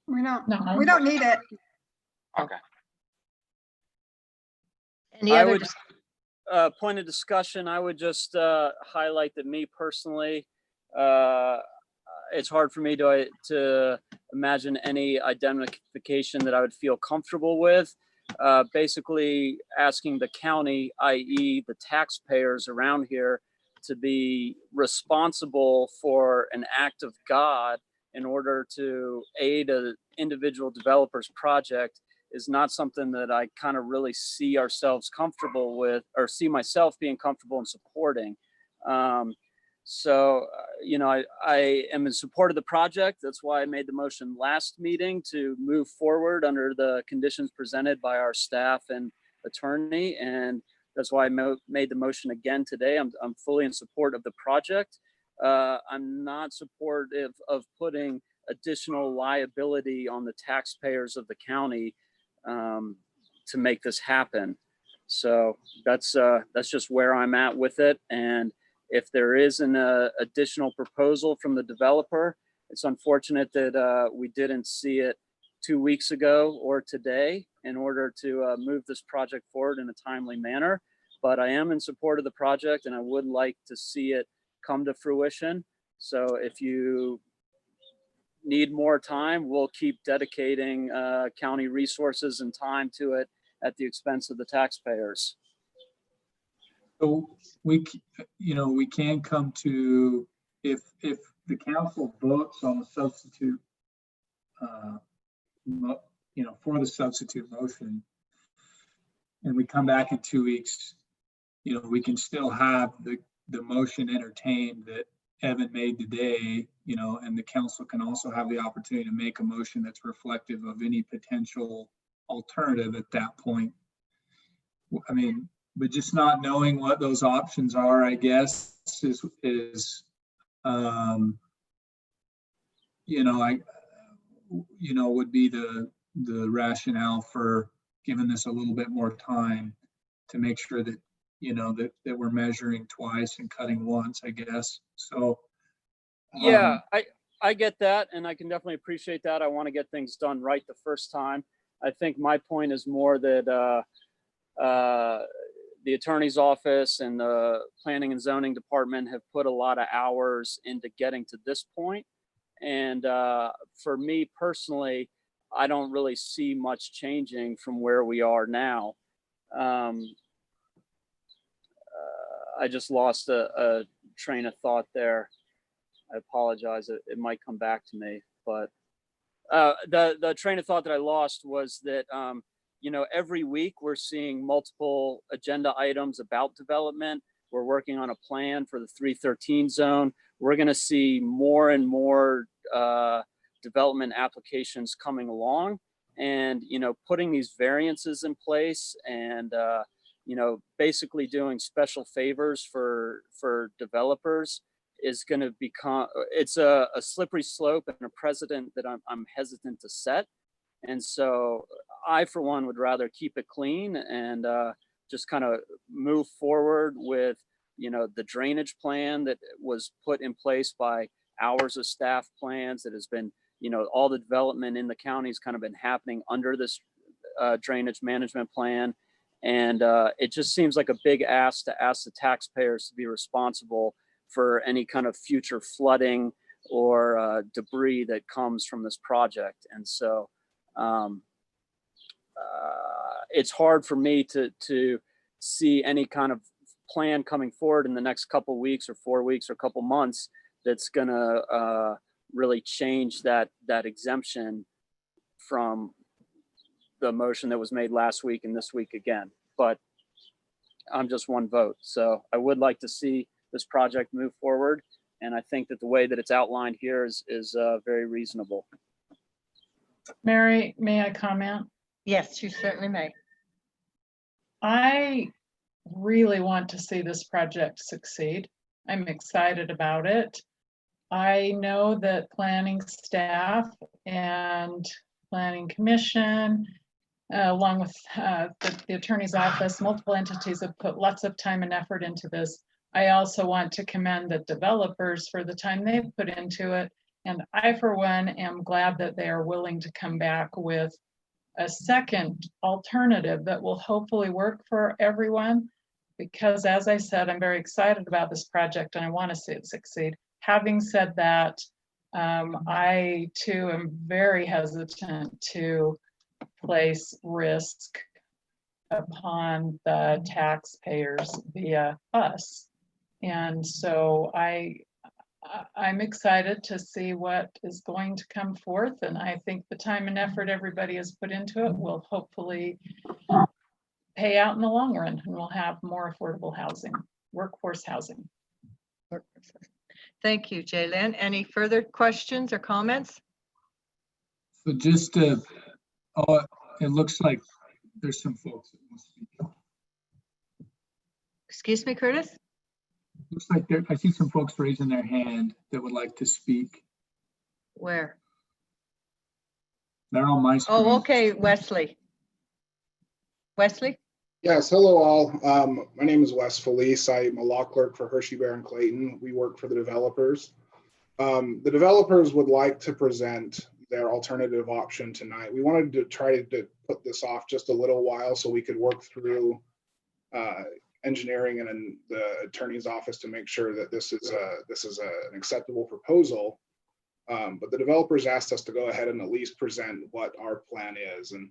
We don't need it. Okay. Any I other would, point of discussion, I would just highlight that me personally, it's hard for me to imagine any identification that I would feel comfortable with. Basically asking the county, i.e. the taxpayers around here, to be responsible for an act of God in order to aid an individual developer's project is not something that I kind of really see ourselves comfortable with, or see myself being comfortable in supporting. You know, I am in support of the project. That's why I made the motion last meeting to move forward under the conditions presented by our staff and attorney. And that's why I made the motion again today. I'm fully in support of the project. I'm not supportive of putting additional liability on the taxpayers of the county to make this happen. So that's just where I'm at with it. And if there is an additional proposal from the developer, it's unfortunate that we didn't see it 2 weeks ago or today in order to move this project forward in a timely manner. But I am in support of the project and I would like to see it come to fruition. So if you need more time, we'll keep dedicating county resources and time to it at the expense of the taxpayers. So we can come to, if the council votes on the substitute, for the substitute motion, and we come back in 2 weeks, we can still have the motion entertained that Evan made today, and the council can also have the opportunity to make a motion that's reflective of any potential alternative at that point. I mean, but just not knowing what those options are, I guess, would be the rationale for giving this a little bit more time to make sure that, that we're measuring twice and cutting once, I guess. So. Yeah, I get that. And I can definitely appreciate that. I want to get things done right the first time. I think my point is more that, the attorney's office and the planning and zoning department have put a lot of hours into getting to this point. And for me personally, I don't really see much changing from where we are now. I just lost a train of thought there. I apologize. It might come back to me, but the train of thought that I lost was that, every week we're seeing multiple agenda items about development. We're working on a plan for the 313 zone. We're going to see more and more development applications coming along, and putting these variances in place, and basically doing special favors for developers is going to become, it's a slippery slope and a precedent that I'm hesitant to set. And so I, for one, would rather keep it clean and just kind of move forward with, the drainage plan that was put in place by hours of staff plans that has been, all the development in the county has kind of been happening under this drainage management plan. And it just seems like a big ask to ask the taxpayers to be responsible for any kind of future flooding or debris that comes from this project. And so it's hard for me to see any kind of plan coming forward in the next couple weeks or 4 weeks or couple months that's gonna really change that exemption from the motion that was made last week and this week again. But I'm just one vote. So I would like to see this project move forward. And I think that the way that it's outlined here is very reasonable. Mary, may I comment? Yes, you certainly may. I really want to see this project succeed. I'm excited about it. I know that planning staff and planning commission, along with the attorney's office, multiple entities have put lots of time and effort into this. I also want to commend the developers for the time they've put into it. And I, for one, am glad that they are willing to come back with a second alternative that will hopefully work for everyone. Because as I said, I'm very excited about this project and I want to see it succeed. Having said that, I too am very hesitant to place risk upon the taxpayers via us. And so I'm excited to see what is going to come forth. And I think the time and effort everybody has put into it will hopefully pay out in the long run, and we'll have more affordable housing, workforce housing. Thank you, Jaylen. Any further questions or comments? So just to, oh, it looks like there's some folks that want to speak. Excuse me, Curtis? Looks like there, I see some folks raising their hand that would like to speak. Where? They're on my screen. Oh, okay, Wesley. Wesley? Yes, hello all. My name is Wes Felice. I'm a law clerk for Hershey, Bear, and Clayton. We work for the developers. The developers would like to present their alternative option tonight. We wanted to try to put this off just a little while so we could work through engineering and in the attorney's office to make sure that this is an acceptable proposal. But the developers asked us to go ahead and at least present what our plan is. And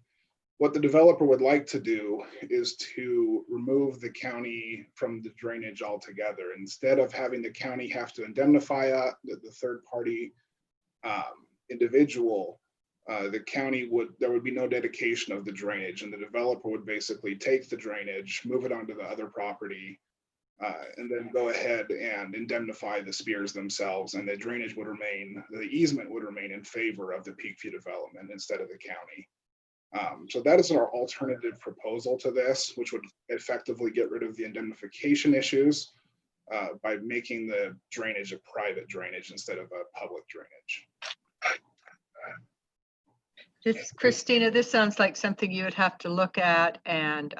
what the developer would like to do is to remove the county from the drainage altogether. Instead of having the county have to indemnify the third party individual, the county there would be no dedication of the drainage, and the developer would basically take the drainage, move it onto the other property, and then go ahead and indemnify the Spears themselves, and the drainage would remain, the easement would remain in favor of the Peakview development instead of the county. So that is our alternative proposal to this, which would effectively get rid of the indemnification issues by making the drainage a private drainage instead of a public drainage. Christina, this sounds like something you would have to look at and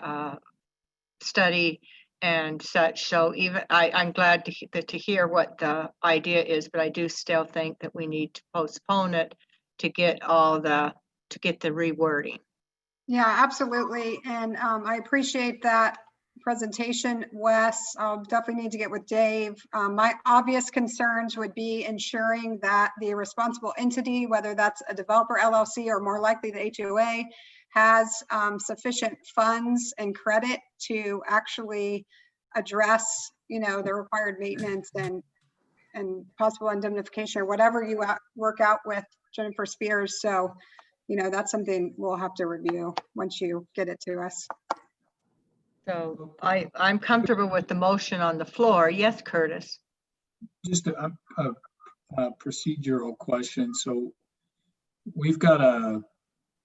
study and such. So even I'm glad to hear what the idea is, but I do still think that we need to postpone it to get to get the rewording. Yeah, absolutely. And I appreciate that presentation, Wes. I'll definitely need to get with Dave. My obvious concerns would be ensuring that the responsible entity, whether that's a developer LLC or more likely the HOA, has sufficient funds and credit to actually address, the required maintenance and possible indemnification or whatever you work out with Jennifer Spears. So, that's something we'll have to review once you get it to us. So I'm comfortable with the motion on the floor. Yes, Curtis. Just a procedural question. So we've got a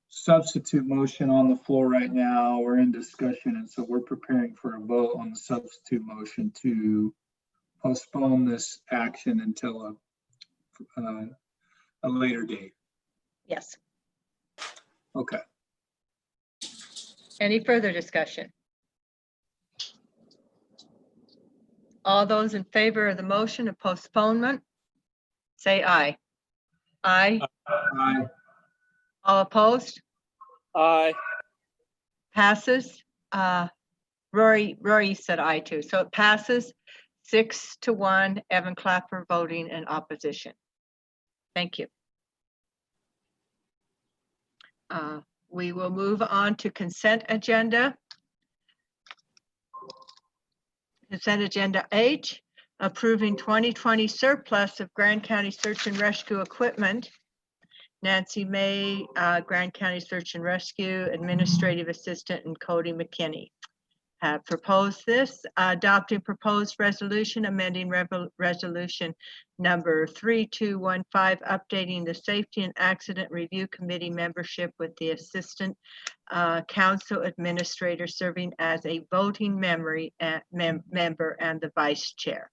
substitute motion on the floor right now. We're in discussion, and so we're preparing for a vote on the substitute motion to postpone this action until a later date. Yes. Okay. Any further discussion? All those in favor of the motion of postponement, say aye. Aye. Aye. All opposed? Aye. Passes. Rory said aye too. So it passes 6-1. Evan Clapper voting in opposition. Thank you. We will move on to consent agenda. Consent agenda H, approving 2020 surplus of Grand County Search and Rescue equipment. Nancy May, Grand County Search and Rescue Administrative Assistant, and Cody McKinney have proposed this, adopting proposed resolution, amending resolution number 3215, updating the Safety and Accident Review Committee membership with the Assistant Council Administrator serving as a voting member and the Vice Chair.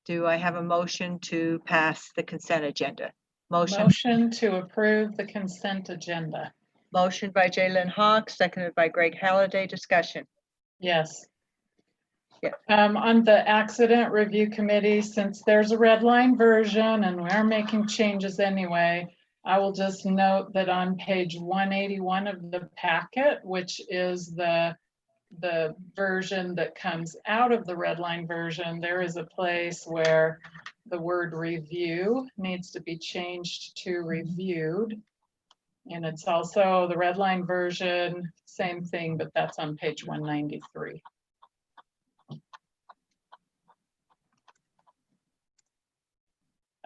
Do I have a motion to pass the consent agenda? Motion to approve the consent agenda. Motion by Jaylen Hawk, seconded by Greg Halliday. Discussion. Yes. Yeah. On the accident review committee, since there's a red line version and we're making changes anyway, I will just note that on page 181 of the packet, which is the version that comes out of the red line version, there is a place where the word review needs to be changed to reviewed. And it's also the red line version, same thing, but that's on page 193.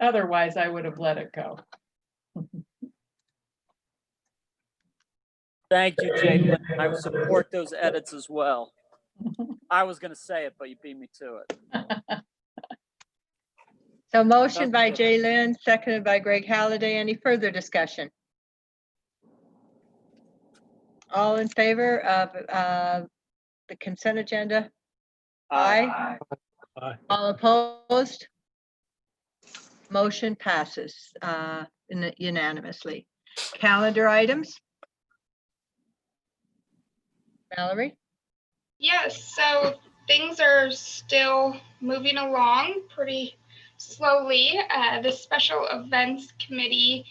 Otherwise, I would have let it go. Thank you, Jalen. I would support those edits as well. I was going to say it, but you beat me to it. So motion by Jay Lynn, seconded by Greg Halliday. Any further discussion? All in favor of the consent agenda? Aye. Aye. All opposed? Motion passes unanimously. Calendar items? Mallory? Yes, so things are still moving along pretty slowly. The special events committee,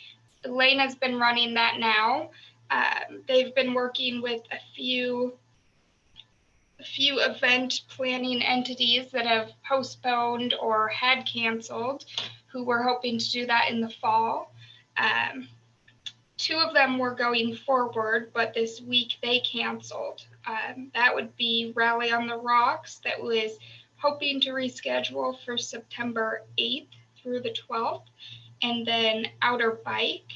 Elaine has been running that now. They've been working with a few event planning entities that have postponed or had canceled, who were hoping to do that in the fall. Two of them were going forward, but this week they canceled. That would be Rally on the Rocks, that was hoping to reschedule for September 8th through the 12th, and then Outer Bike,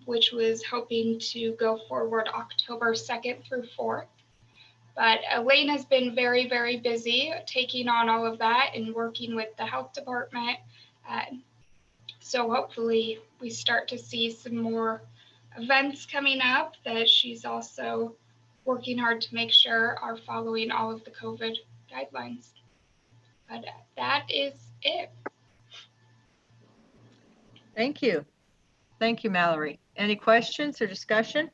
which was hoping to go forward October 2nd through 4th. But Elaine has been very, very busy taking on all of that and working with the health department. So hopefully we start to see some more events coming up that she's also working hard to make sure are following all of the COVID guidelines. But that is it. Thank you. Thank you, Mallory. Any questions or discussion?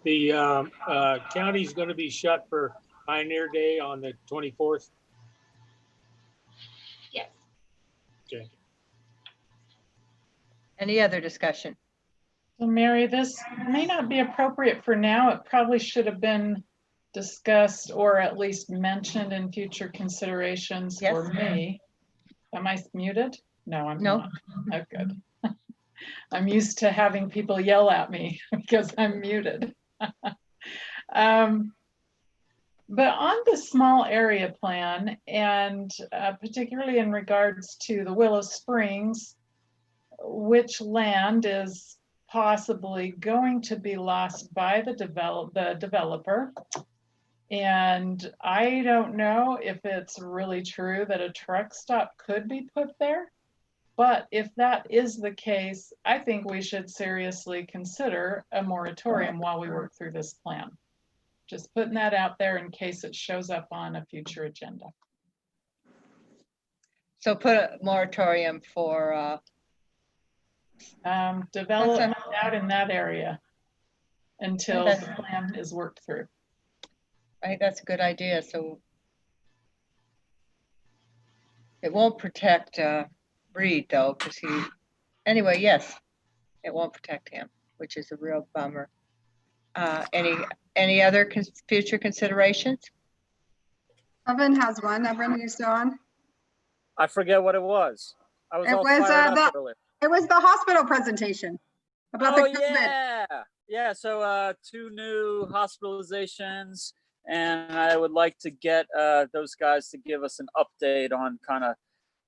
The county's going to be shut for Pioneer Day on the 24th. Yes. Okay. Any other discussion? So Mary, this may not be appropriate for now. It probably should have been discussed or at least mentioned in future considerations for me. Am I muted? No, I'm not. Oh, good. I'm used to having people yell at me because I'm muted. But on the small area plan, and particularly in regards to the Willow Springs, which land is possibly going to be lost by the developer. And I don't know if it's really true that a truck stop could be put there. But if that is the case, I think we should seriously consider a moratorium while we work through this plan. Just putting that out there in case it shows up on a future agenda. So put a moratorium for development out in that area until the plan is worked through. I think that's a good idea. So it won't protect Reed though, because anyway, yes, it won't protect him, which is a real bummer. Any other future considerations? Evan has one. Evan, are you still on? I forget what it was. I was It all was fired up earlier. it was the hospital presentation about the COVID. Yeah. So 2 new hospitalizations, and I would like to get those guys to give us an update on kind of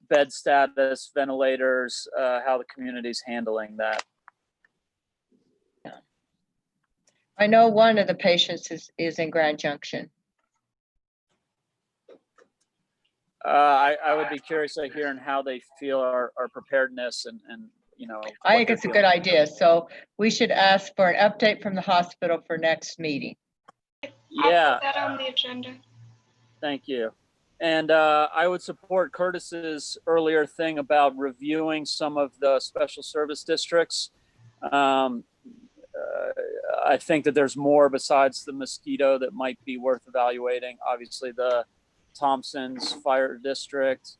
bed status, ventilators, how the community's handling that. I know one of the patients is in Grand Junction. I would be curious to hearing how they feel our preparedness and you know. I think it's a good idea. So we should ask for an update from the hospital for next meeting. Yeah. I'll put that on the agenda. Thank you. And I would support Curtis's earlier thing about reviewing some of the special service districts. I think that there's more besides the mosquito that might be worth evaluating. Obviously, the Thompson's Fire District.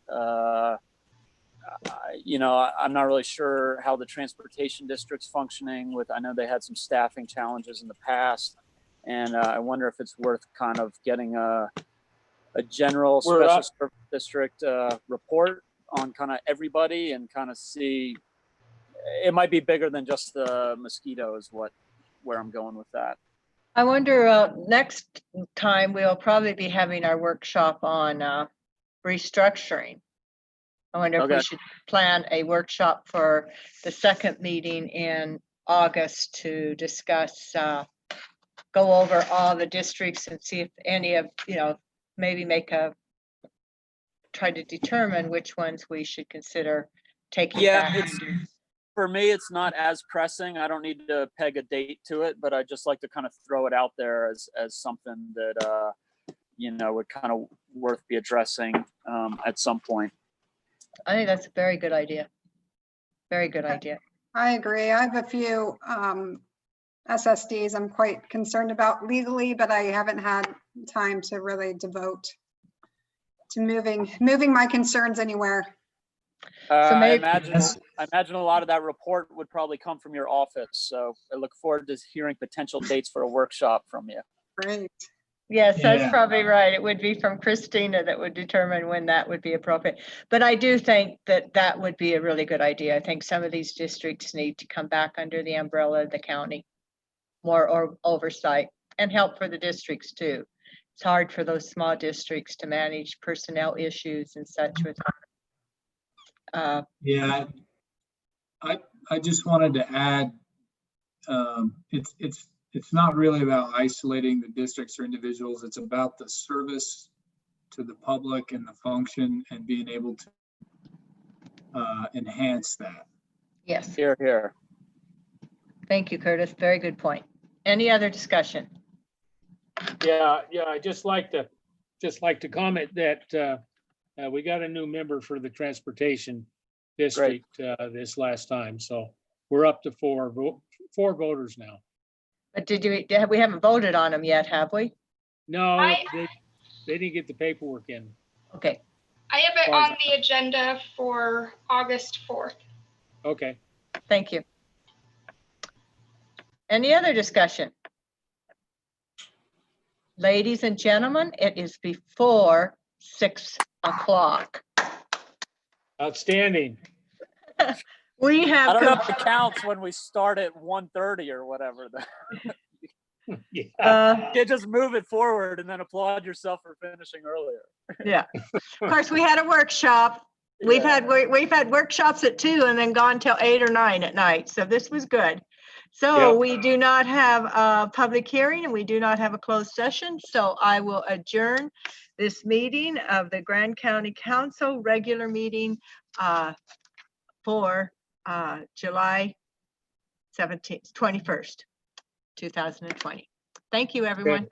You know, I'm not really sure how the transportation district's functioning with, I know they had some staffing challenges in the past. And I wonder if it's worth kind of getting a general special service district report on kind of everybody and kind of see, it might be bigger than just the mosquitoes, where I'm going with that. I wonder, next time we'll probably be having our workshop on restructuring. I wonder if we Okay. should plan a workshop for the second meeting in August to discuss, go over all the districts and see if any of, maybe try to determine which ones we should consider taking Yeah, back. for me, it's not as pressing. I don't need to peg a date to it, but I just like to kind of throw it out there as something that, would kind of worth be addressing at some point. I think that's a very good idea. Very good idea. I agree. I have a few SSDs I'm quite concerned about legally, but I haven't had time to really devote to moving my concerns anywhere. I imagine a lot of that report would probably come from your office. So I look forward to hearing potential dates for a workshop from you. Great. Yes, that's Yeah. probably right. It would be from Christina that would determine when that would be appropriate. But I do think that that would be a really good idea. I think some of these districts need to come back under the umbrella of the county, more or oversight, and help for the districts too. It's hard for those small districts to manage personnel issues and such with. Yeah, I just wanted to add, it's not really about isolating the districts or individuals. It's about the service to the public and the function and being able to enhance that. Yes. Here, here. Thank you, Curtis. Very good point. Any other discussion? Yeah, I just like to comment that we got a new member for the transportation district this last time, so we're up to four voters now. But we haven't voted on them yet, have we? No, they didn't get the paperwork in. Okay. I have it on the agenda for August 4th. Okay. Thank you. Any other discussion? Ladies and gentlemen, it is before 6 o'clock. Outstanding. We have. I don't know if it counts when we start at 1:30 or whatever. Yeah. Uh, You just move it forward and then applaud yourself for finishing earlier. Yeah. Of course, we had a workshop. We've had workshops at 2 and then gone till 8 or 9 at night. So this was good. So Yep. we do not have a public hearing and we do not have a closed session. So I will adjourn this meeting of the Grand County Council regular meeting for July 17th, 21st, 2020. Thank you, everyone.